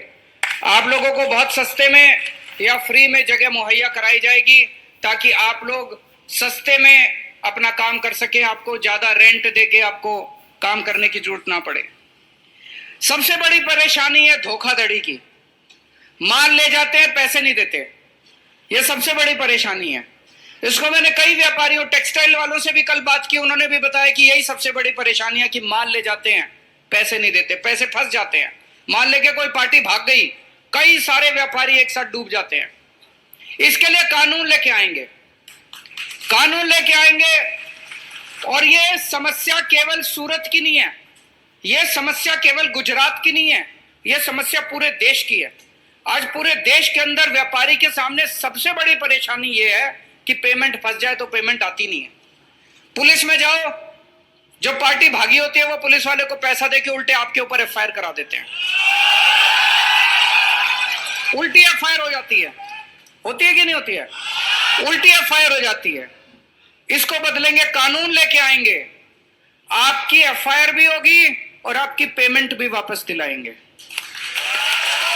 S6: आप लोगों को बहुत सस्ते में या फ्री में जगह मुहैया कराई जाएगी ताकि आप लोग सस्ते में अपना काम कर सकें, आपको ज्यादा रेंट देके आपको काम करने की जरूरत ना पड़े। सबसे बड़ी परेशानी है धोखाधड़ी की। माल ले जाते हैं, पैसे नहीं देते, यह सबसे बड़ी परेशानी है। इसको मैंने कई व्यापारियों, टेक्सटाइल वालों से भी कल बात की, उन्होंने भी बताया कि यही सबसे बड़ी परेशानी है कि माल ले जाते हैं, पैसे नहीं देते, पैसे फंस जाते हैं। मान लेके कोई पार्टी भाग गई, कई सारे व्यापारी एक साथ डूब जाते हैं। इसके लिए कानून लेके आएंगे, कानून लेके आएंगे और ये समस्या केवल सूरत की नहीं है, ये समस्या केवल गुजरात की नहीं है, ये समस्या पूरे देश की है। आज पूरे देश के अंदर व्यापारी के सामने सबसे बड़ी परेशानी ये है कि पेमेंट फंस जाए तो पेमेंट आती नहीं है। पुलिस में जाओ, जो पार्टी भागी होती है वो पुलिस वाले को पैसा देके उल्टे आपके ऊपर एफआईआर करा देते हैं, उल्टी एफआईआर हो जाती है। होती है कि नहीं होती है? उल्टी एफआईआर हो जाती है। इसको बदलेंगे, कानून लेके आएंगे, आपकी एफआईआर भी होगी और आपकी पेमेंट भी वापस दिलाएंगे,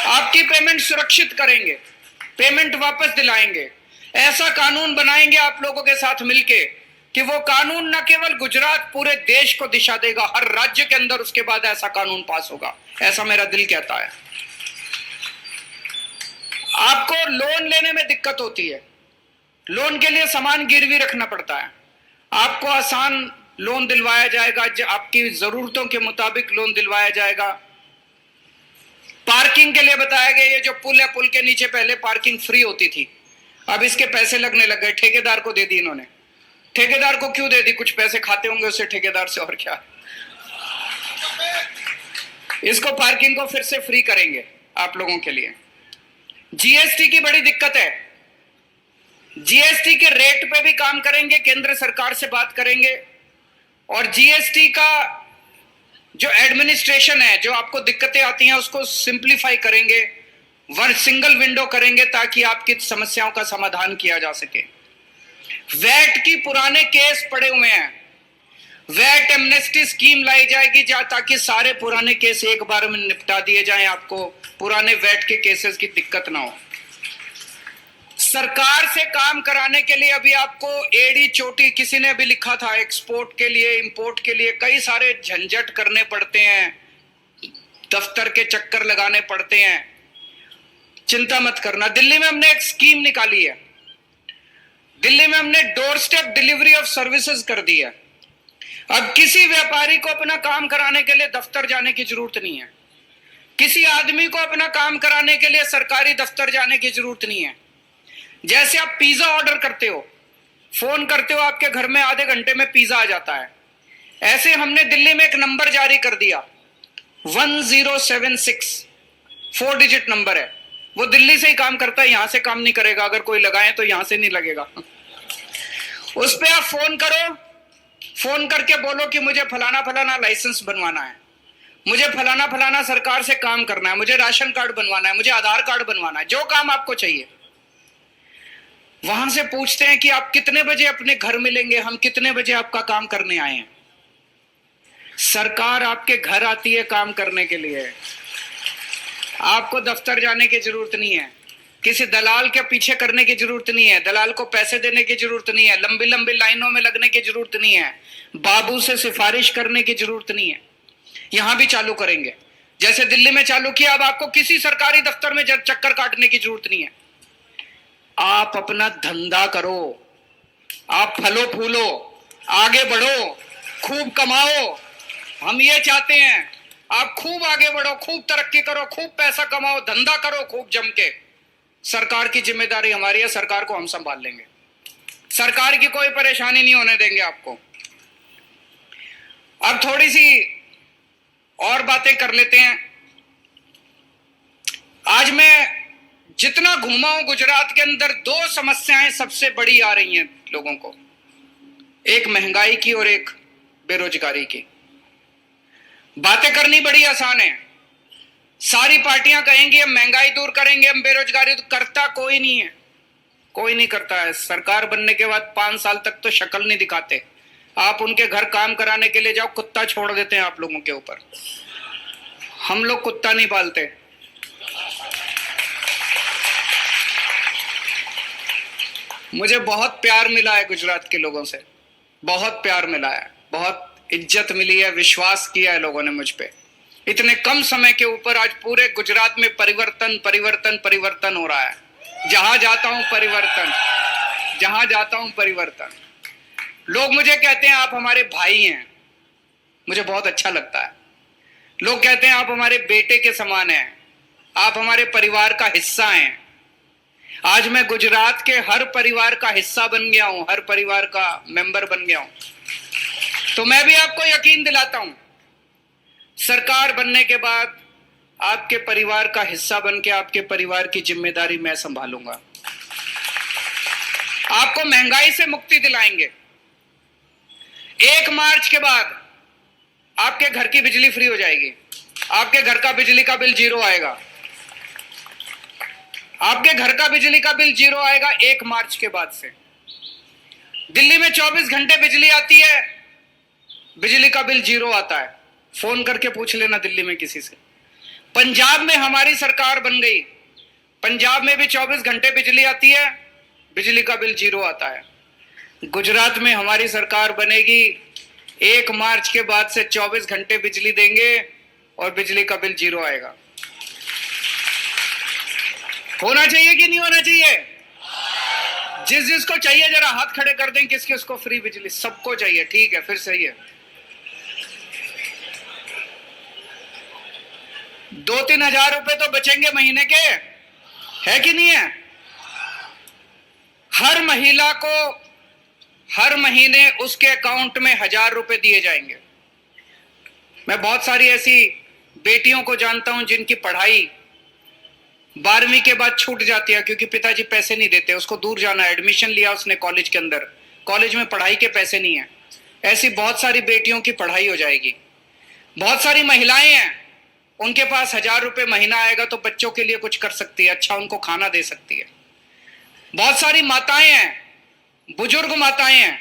S6: आपकी पेमेंट सुरक्षित करेंगे, पेमेंट वापस दिलाएंगे। ऐसा कानून बनाएंगे आप लोगों के साथ मिलके कि वो कानून न केवल गुजरात, पूरे देश को दिशा देगा। हर राज्य के अंदर उसके बाद ऐसा कानून पास होगा, ऐसा मेरा दिल कहता है। आपको लोन लेने में दिक्कत होती है, लोन के लिए सामान गिरवी रखना पड़ता है, आपको आसान लोन दिलवाया जाएगा, आपकी जरूरतों के मुताबिक लोन दिलवाया जाएगा। पार्किंग के लिए बताया गया, ये जो पुल है, पुल के नीचे पहले पार्किंग फ्री होती थी, अब इसके पैसे लगने लग गए, ठेकेदार को दे दी इन्होंने। ठेकेदार को क्यों दे दी? कुछ पैसे खाते होंगे उससे ठेकेदार से, और क्या। इसको पार्किंग को फिर से फ्री करेंगे आप लोगों के लिए। जीएसटी की बड़ी दिक्कत है, जीएसटी के रेट पे भी काम करेंगे, केंद्र सरकार से बात करेंगे, और जीएसटी का जो एडमिनिस्ट्रेशन है, जो आपको दिक्कतें आती हैं, उसको सिंप्लीफाई करेंगे, वन सिंगल विंडो करेंगे ताकि आपकी समस्याओं का समाधान किया जा सके। वैट की पुराने केस पड़े हुए हैं, वैट एमनेस्टी स्कीम लाई जाएगी ताकि सारे पुराने केस एक बार में निपटा दिए जाएं, आपको पुराने वैट के केसेस की दिक्कत ना हो। सरकार से काम कराने के लिए अभी आपको एड़ी चोटी, किसी ने अभी लिखा था, एक्सपोर्ट के लिए, इंपोर्ट के लिए कई सारे झंझट करने पड़ते हैं, दफ्तर के चक्कर लगाने पड़ते हैं। चिंता मत करना, दिल्ली में हमने एक स्कीम निकाली है, दिल्ली में हमने door step delivery of services कर दी है। अब किसी व्यापारी को अपना काम कराने के लिए दफ्तर जाने की जरूरत नहीं है, किसी आदमी को अपना काम कराने के लिए सरकारी दफ्तर जाने की जरूरत नहीं है। जैसे आप पिज्जा ऑर्डर करते हो, फोन करते हो, आपके घर में आधे घंटे में पिज्जा आ जाता है, ऐसे हमने दिल्ली में एक नंबर जारी कर दिया, 1076, 4 डिजिट नंबर है, वो दिल्ली से ही काम करता है, यहां से काम नहीं करेगा। अगर कोई लगाए तो यहां से नहीं लगेगा। उस पे आप फोन करो, फोन करके बोलो कि मुझे फलाना फलाना लाइसेंस बनवाना है, मुझे फलाना फलाना सरकार से काम करना है, मुझे राशन कार्ड बनवाना है, मुझे आधार कार्ड बनवाना है, जो काम आपको चाहिए। वहां से पूछते हैं कि आप कितने बजे अपने घर मिलेंगे, हम कितने बजे आपका काम करने आए हैं। सरकार आपके घर आती है काम करने के लिए, आपको दफ्तर जाने की जरूरत नहीं है, किसी दलाल के पीछे करने की जरूरत नहीं है, दलाल को पैसे देने की जरूरत नहीं है, लंबी लंबी लाइनों में लगने की जरूरत नहीं है, बाबू से सिफारिश करने की जरूरत नहीं है। यहां भी चालू करेंगे, जैसे दिल्ली में चालू किया। अब आपको किसी सरकारी दफ्तर में चक्कर काटने की जरूरत नहीं है, आप अपना धंधा करो, आप फलो फूलो, आगे बढ़ो, खूब कमाओ। हम ये चाहते हैं आप खूब आगे बढ़ो, खूब तरक्की करो, खूब पैसा कमाओ, धंधा करो खूब जम के। सरकार की जिम्मेदारी हमारी है, सरकार को हम संभाल लेंगे, सरकार की कोई परेशानी नहीं होने देंगे आपको। अब थोड़ी सी और बातें कर लेते हैं। आज मैं जितना घूमा हूं गुजरात के अंदर, 2 समस्याएं सबसे बड़ी आ रही हैं लोगों को, एक महंगाई की और एक बेरोजगारी की। बातें करनी बड़ी आसान है, सारी पार्टियां कहेंगी हम महंगाई दूर करेंगे, हम बेरोजगारी दूर, करता कोई नहीं है, कोई नहीं करता है। सरकार बनने के बाद 5 साल तक तो शक्ल नहीं दिखाते। आप उनके घर काम कराने के लिए जाओ, कुत्ता छोड़ देते हैं आप लोगों के ऊपर। हम लोग कुत्ता नहीं पालते। मुझे बहुत प्यार मिला है गुजरात के लोगों से, बहुत प्यार मिला है, बहुत इज्जत मिली है, विश्वास किया है लोगों ने मुझ पे। इतने कम समय के ऊपर आज पूरे गुजरात में परिवर्तन परिवर्तन परिवर्तन हो रहा है। जहां जाता हूं परिवर्तन, जहां जाता हूं परिवर्तन। लोग मुझे कहते हैं आप हमारे भाई हैं, मुझे बहुत अच्छा लगता है। लोग कहते हैं आप हमारे बेटे के समान हैं, आप हमारे परिवार का हिस्सा हैं। आज मैं गुजरात के हर परिवार का हिस्सा बन गया हूं, हर परिवार का मेंबर बन गया हूं। तो मैं भी आपको यकीन दिलाता हूं, सरकार बनने के बाद आपके परिवार का हिस्सा बन के आपके परिवार की जिम्मेदारी मैं संभालूंगा। आपको महंगाई से मुक्ति दिलाएंगे। 1 मार्च के बाद आपके घर की बिजली फ्री हो जाएगी। आपके घर का बिजली का बिल 0 आएगा। आपके घर का बिजली का बिल 0 आएगा 1 मार्च के बाद से। दिल्ली में 24 घंटे बिजली आती है, बिजली का बिल 0 आता है। फोन करके पूछ लेना दिल्ली में किसी से। पंजाब में हमारी सरकार बन गई, पंजाब में भी 24 घंटे बिजली आती है, बिजली का बिल 0 आता है। गुजरात में हमारी सरकार बनेगी, 1 मार्च के बाद से 24 घंटे बिजली देंगे और बिजली का बिल 0 आएगा। होना चाहिए कि नहीं होना चाहिए? जिस जिसको चाहिए जरा हाथ खड़े कर दें, किसके उसको फ्री बिजली? सबको चाहिए, ठीक है, फिर सही है। 2-3 हजार रुपए तो बचेंगे महीने के, है कि नहीं है? हर महिला को हर महीने उसके अकाउंट में 1000 रुपए दिए जाएंगे। मैं बहुत सारी ऐसी बेटियों को जानता हूं जिनकी पढ़ाई 12वीं के बाद छूट जाती है क्योंकि पिताजी पैसे नहीं देते। उसको दूर जाना है, एडमिशन लिया उसने कॉलेज के अंदर, कॉलेज में पढ़ाई के पैसे नहीं है। ऐसी बहुत सारी बेटियों की पढ़ाई हो जाएगी। बहुत सारी महिलाएं हैं, उनके पास 1000 रुपए महीना आएगा तो बच्चों के लिए कुछ कर सकती है, अच्छा उनको खाना दे सकती है। बहुत सारी माताएं हैं, बुजुर्ग माताएं हैं,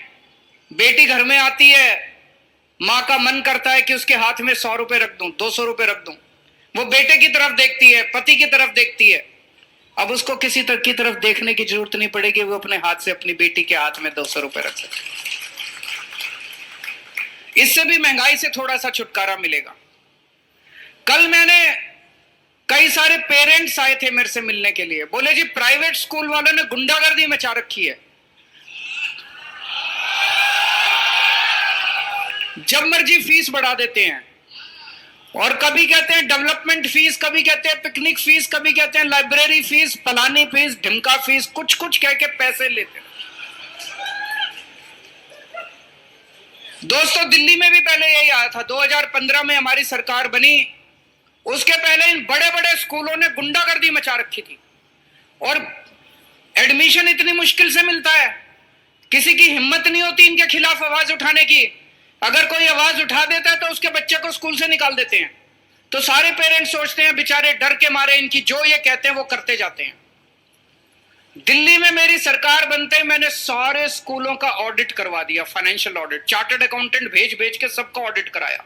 S6: बेटी घर में आती है, माँ का मन करता है कि उसके हाथ में 100 रुपए रख दूं, 200 रुपए रख दूं। वो बेटे की तरफ देखती है, पति की तरफ देखती है। अब उसको किसी तरह की तरफ देखने की जरूरत नहीं पड़ेगी, वो अपने हाथ से अपनी बेटी के हाथ में 200 रुपए रख सकती है। इससे भी महंगाई से थोड़ा सा छुटकारा मिलेगा। कल मैंने कई सारे पेरेंट्स आए थे मेरे से मिलने के लिए, बोले जी प्राइवेट स्कूल वालों ने गुंडागर्दी मचा रखी है, जब मर्जी फीस बढ़ा देते हैं, और कभी कहते हैं डेवलपमेंट फीस, कभी कहते हैं पिकनिक फीस, कभी कहते हैं लाइब्रेरी फीस, फलानी फीस, ढिमका फीस, कुछ कुछ कह के पैसे लेते हैं। दोस्तों दिल्ली में भी पहले यही आया था। 2015 में हमारी सरकार बनी, उसके पहले इन बड़े बड़े स्कूलों ने गुंडागर्दी मचा रखी थी और एडमिशन इतनी मुश्किल से मिलता है, किसी की हिम्मत नहीं होती इनके खिलाफ आवाज उठाने की। अगर कोई आवाज उठा देता है तो उसके बच्चे को स्कूल से निकाल देते हैं। तो सारे पेरेंट्स सोचते हैं बेचारे डर के मारे इनकी जो ये कहते हैं वो करते जाते हैं। दिल्ली में मेरी सरकार बनते ही मैंने सारे स्कूलों का ऑडिट करवा दिया, फाइनेंशियल ऑडिट, चार्टर्ड अकाउंटेंट भेज भेज के सबका ऑडिट कराया।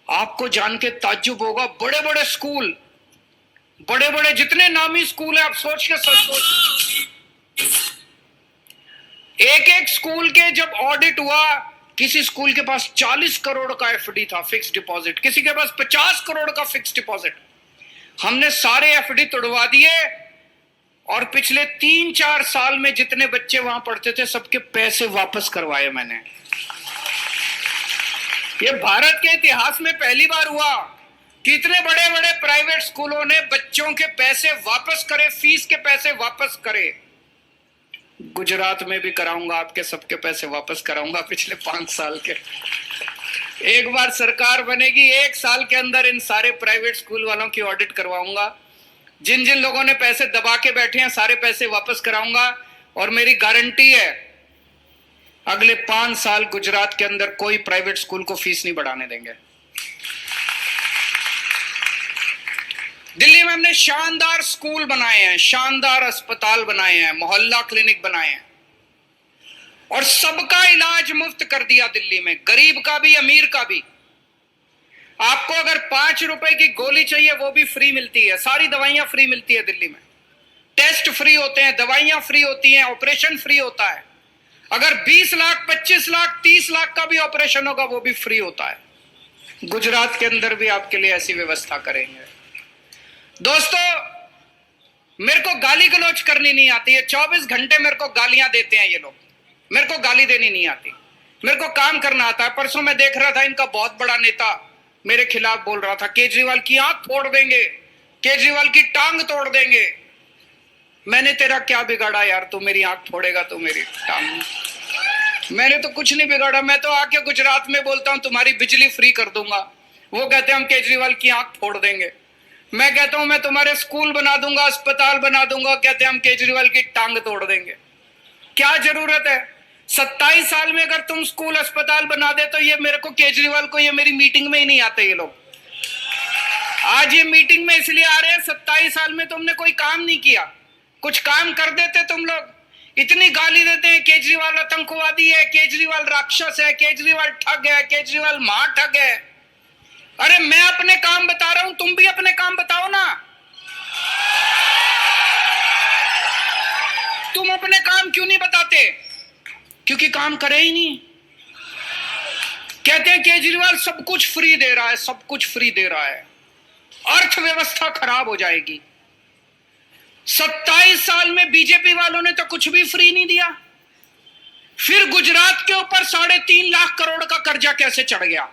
S6: आपको जान के ताज्जुब होगा, बड़े बड़े स्कूल, बड़े बड़े जितने नामी स्कूल है, आप सोच के सोच, एक एक स्कूल के जब ऑडिट हुआ, किसी स्कूल के पास 40 करोड़ का एफडी था, फिक्स डिपॉजिट, किसी के पास 50 करोड़ का फिक्स डिपॉजिट। हमने सारे एफडी तोड़वा दिए और पिछले 3-4 साल में जितने बच्चे वहां पढ़ते थे सबके पैसे वापस करवाए मैंने। ये भारत के इतिहास में पहली बार हुआ कि इतने बड़े बड़े प्राइवेट स्कूलों ने बच्चों के पैसे वापस करे, फीस के पैसे वापस करे। गुजरात में भी कराऊंगा, आपके सबके पैसे वापस कराऊंगा पिछले 5 साल के। एक बार सरकार बनेगी, 1 साल के अंदर इन सारे प्राइवेट स्कूल वालों की ऑडिट करवाऊंगा। जिन जिन लोगों ने पैसे दबा के बैठे हैं सारे पैसे वापस कराऊंगा। और मेरी गारंटी है अगले 5 साल गुजरात के अंदर कोई प्राइवेट स्कूल को फीस नहीं बढ़ाने देंगे। दिल्ली में हमने शानदार स्कूल बनाए हैं, शानदार अस्पताल बनाए हैं, मोहल्ला क्लिनिक बनाए हैं और सबका इलाज मुफ्त कर दिया दिल्ली में, गरीब का भी अमीर का भी। आपको अगर 5 रुपए की गोली चाहिए वो भी फ्री मिलती है, सारी दवाइयां फ्री मिलती है दिल्ली में, टेस्ट फ्री होते हैं, दवाइयां फ्री होती हैं, ऑपरेशन फ्री होता है। अगर 20 लाख, 25 लाख, 30 लाख का भी ऑपरेशन होगा वो भी फ्री होता है। गुजरात के अंदर भी आपके लिए ऐसी व्यवस्था करेंगे। दोस्तों मेरे को गाली गलौज करनी नहीं आती है, 24 घंटे मेरे को गालियां देते हैं ये लोग, मेरे को गाली देनी नहीं आती, मेरे को काम करना आता है। परसों मैं देख रहा था इनका बहुत बड़ा नेता मेरे खिलाफ बोल रहा था, केजरीवाल की आंख फोड़ देंगे, केजरीवाल की टांग तोड़ देंगे। मैंने तेरा क्या बिगाड़ा यार, तू मेरी आंख फोड़ेगा तो मेरी टांग। मैंने तो कुछ नहीं बिगाड़ा, मैं तो आके गुजरात में बोलता हूं तुम्हारी बिजली फ्री कर दूंगा, वो कहते हैं हम केजरीवाल की आंख फोड़ देंगे। मैं कहता हूं मैं तुम्हारे स्कूल बना दूंगा, अस्पताल बना दूंगा, कहते हैं हम केजरीवाल की टांग तोड़ देंगे। क्या जरूरत है? 27 साल में अगर तुम स्कूल अस्पताल बना दे तो ये मेरे को केजरीवाल को ये मेरी मीटिंग में ही नहीं आते ये लोग। आज ये मीटिंग में इसलिए आ रहे हैं 27 साल में तुमने कोई काम नहीं किया, कुछ काम कर देते तुम लोग। इतनी गाली देते हैं केजरीवाल आतंकवादी है, केजरीवाल राक्षस है, केजरीवाल ठग है, केजरीवाल महाठग है। अरे मैं अपने काम बता रहा हूं, तुम भी अपने काम बताओ ना। तुम अपने काम क्यों नहीं बताते? क्योंकि काम करे ही नहीं। कहते हैं केजरीवाल सब कुछ फ्री दे रहा है, सब कुछ फ्री दे रहा है, अर्थव्यवस्था खराब हो जाएगी। 27 साल में बीजेपी वालों ने तो कुछ भी फ्री नहीं दिया। फिर गुजरात के ऊपर 3.5 लाख करोड़ का कर्जा कैसे चढ़ गया?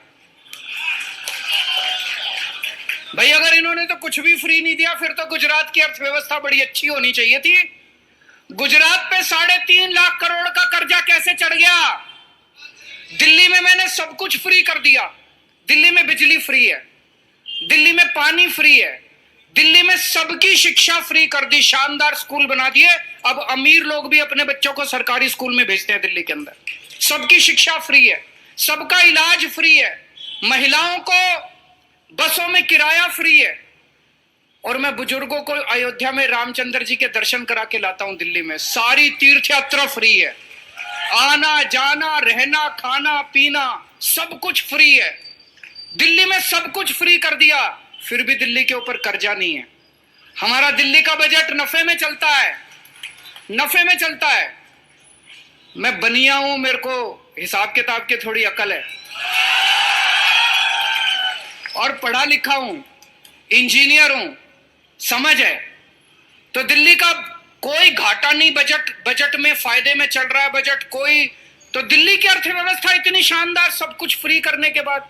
S6: भाई अगर इन्होंने तो कुछ भी फ्री नहीं दिया फिर तो गुजरात की अर्थव्यवस्था बड़ी अच्छी होनी चाहिए थी। गुजरात पे 3.5 लाख करोड़ का कर्जा कैसे चढ़ गया? दिल्ली में मैंने सब कुछ फ्री कर दिया। दिल्ली में बिजली फ्री है, दिल्ली में पानी फ्री है, दिल्ली में सबकी शिक्षा फ्री कर दी, शानदार स्कूल बना दिए। अब अमीर लोग भी अपने बच्चों को सरकारी स्कूल में भेजते हैं दिल्ली के अंदर। सबकी शिक्षा फ्री है, सबका इलाज फ्री है, महिलाओं को बसों में किराया फ्री है। और मैं बुजुर्गों को अयोध्या में रामचंद्र जी के दर्शन करा के लाता हूं दिल्ली में। सारी तीर्थ यात्रा फ्री है, आना जाना रहना खाना पीना सब कुछ फ्री है। दिल्ली में सब कुछ फ्री कर दिया, फिर भी दिल्ली के ऊपर कर्जा नहीं है। हमारा दिल्ली का बजट नफे में चलता है, नफे में चलता है। मैं बनिया हूं, मेरे को हिसाब किताब की थोड़ी अकल है और पढ़ा लिखा हूं, इंजीनियर हूं, समझ है। तो दिल्ली का कोई घाटा नहीं, बजट में फायदे में चल रहा है बजट कोई। तो दिल्ली की अर्थव्यवस्था इतनी शानदार, सब कुछ फ्री करने के बाद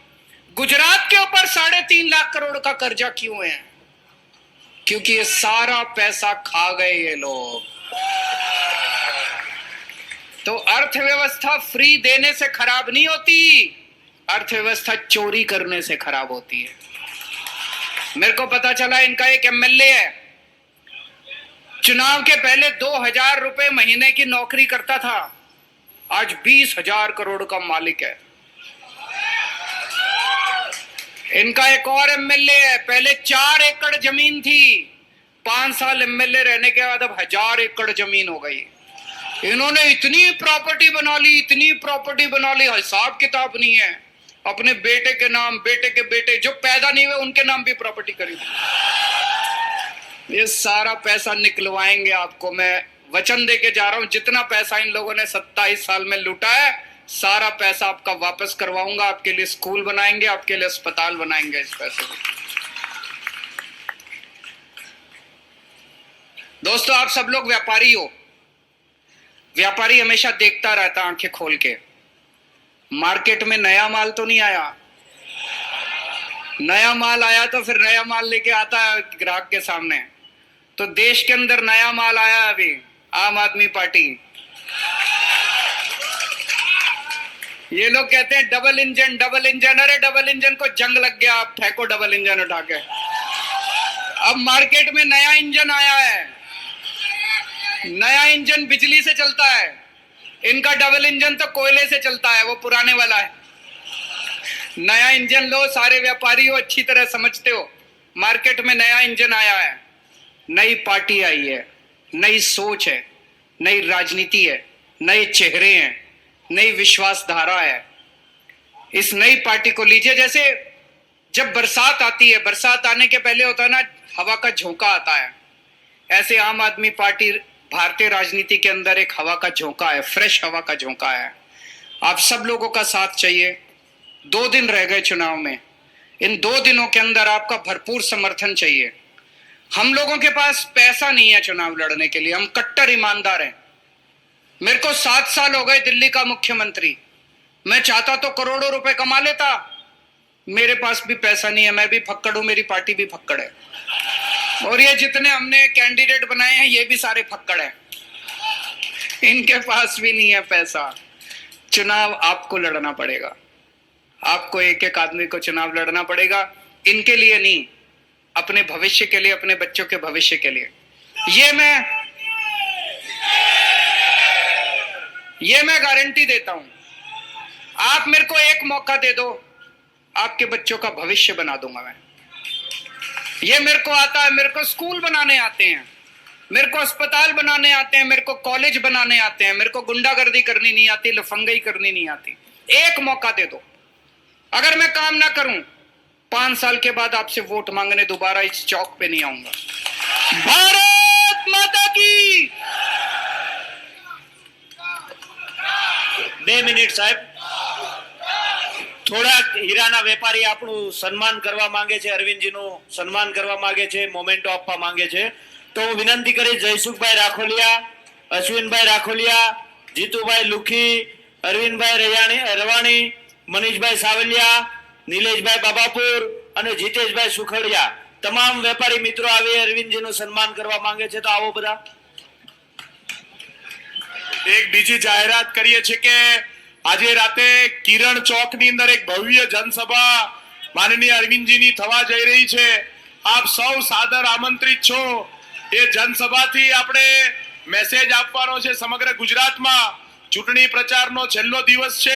S6: गुजरात के ऊपर 3.5 लाख करोड़ का कर्जा क्यों है? क्योंकि ये सारा पैसा खा गए ये लोग। तो अर्थव्यवस्था फ्री देने से खराब नहीं होती, अर्थव्यवस्था चोरी करने से खराब होती है। मेरे को पता चला इनका एक एमएलए है, चुनाव के पहले 2,000 रुपए महीने की नौकरी करता था, आज 20,000 करोड़ का मालिक है। इनका एक और एमएलए है, पहले 4 एकड़ जमीन थी, 5 साल एमएलए रहने के बाद अब 1,000 एकड़ जमीन हो गई। इन्होंने इतनी प्रॉपर्टी बना ली, इतनी प्रॉपर्टी बना ली, हिसाब किताब नहीं है। अपने बेटे के नाम, बेटे के बेटे जो पैदा नहीं हुए उनके नाम भी प्रॉपर्टी खरीदी। ये सारा पैसा निकलवाएंगे आपको, मैं वचन देके जा रहा हूं। जितना पैसा इन लोगों ने 27 साल में लूटा है, सारा पैसा आपका वापस करवाऊंगा। आपके लिए स्कूल बनाएंगे, आपके लिए अस्पताल बनाएंगे इस पैसे को। दोस्तों, आप सब लोग व्यापारी हो। व्यापारी हमेशा देखता रहता आंखें खोल के। मार्केट में नया माल तो नहीं आया, नया माल आया तो फिर नया माल लेके आता है ग्राहक के सामने। तो देश के अंदर नया माल आया अभी, आम आदमी पार्टी। ये लोग कहते हैं डबल इंजन, डबल इंजन। अरे डबल इंजन को जंग लग गया, आप फेंको डबल इंजन उठा के। अब मार्केट में नया इंजन आया है, नया इंजन बिजली से चलता है। इनका डबल इंजन तो कोयले से चलता है, वो पुराने वाला है। नया इंजन लो, सारे व्यापारी हो, अच्छी तरह समझते हो। मार्केट में नया इंजन आया है, नई पार्टी आई है, नई सोच है, नई राजनीति है, नए चेहरे हैं, नई विश्वासधारा है। इस नई पार्टी को लीजिए। जैसे जब बरसात आती है, बरसात आने के पहले होता है ना, हवा का झोंका आता है, ऐसे आम आदमी पार्टी भारतीय राजनीति के अंदर एक हवा का झोंका है, फ्रेश हवा का झोंका है। आप सब लोगों का साथ चाहिए। 2 दिन रह गए चुनाव में, इन 2 दिनों के अंदर आपका भरपूर समर्थन चाहिए। हम लोगों के पास पैसा नहीं है चुनाव लड़ने के लिए, हम कट्टर ईमानदार हैं। मेरे को 7 साल हो गए दिल्ली का मुख्यमंत्री। मैं चाहता तो करोड़ों रुपए कमा लेता, मेरे पास भी पैसा नहीं है। मैं भी फक्कड़ हूं, मेरी पार्टी भी फक्कड़ है, और ये जितने हमने कैंडिडेट बनाए हैं ये भी सारे फक्कड़ हैं, इनके पास भी नहीं है पैसा। चुनाव आपको लड़ना पड़ेगा। आपको एक एक आदमी को चुनाव लड़ना पड़ेगा, इनके लिए नहीं, अपने भविष्य के लिए, अपने बच्चों के भविष्य के लिए। ये मैं गारंटी देता हूं। आप मेरे को एक मौका दे दो, आपके बच्चों का भविष्य बना दूंगा मैं। ये मेरे को आता है, मेरे को स्कूल बनाने आते हैं, मेरे को अस्पताल बनाने आते हैं, मेरे को कॉलेज बनाने आते हैं, मेरे को गुंडागर्दी करनी नहीं आती, लफंगई करनी नहीं आती। एक मौका दे दो। अगर मैं काम ना करूं, 5 साल के बाद आपसे वोट मांगने दोबारा इस चौक पे नहीं आऊंगा। भारत माता की।
S3: 2 મિનિટ સાહેબ. થોડાક હીરાના વેપારી આપણું સન્માન કરવા માંગે છે, અરવિંદજીનું સન્માન કરવા માંગે છે, મોમેન્ટો આપવા માંગે છે. તો હું વિનંતી કરીશ જયસુખભાઈ રાખોલિયા, અશ્વિનભાઈ રાખોલિયા, જીતુભાઈ લુખી, અરવિંદભાઈ રવાણી, મનીષભાઈ સાવલિયા, નિલેશભાઈ બાબાપુર અને જીતેશભાઈ સુખડિયા, તમામ વેપારી મિત્રો આવી અરવિંદજીનું સન્માન કરવા માંગે છે. તો આવો બધા.
S5: એક બીજી જાહેરાત કરીએ છીએ કે આજે રાતે કિરણ ચોક ની અંદર એક ભવ્ય જનસભા માનનીય અરવિંદજીની થવા જઈ રહી છે. આપ સૌ સાદર આમંત્રિત છો. એ જનસભાથી આપણે મેસેજ આપવાનો છે સમગ્ર ગુજરાતમાં. ચૂંટણી પ્રચારનો છેલ્લો દિવસ છે.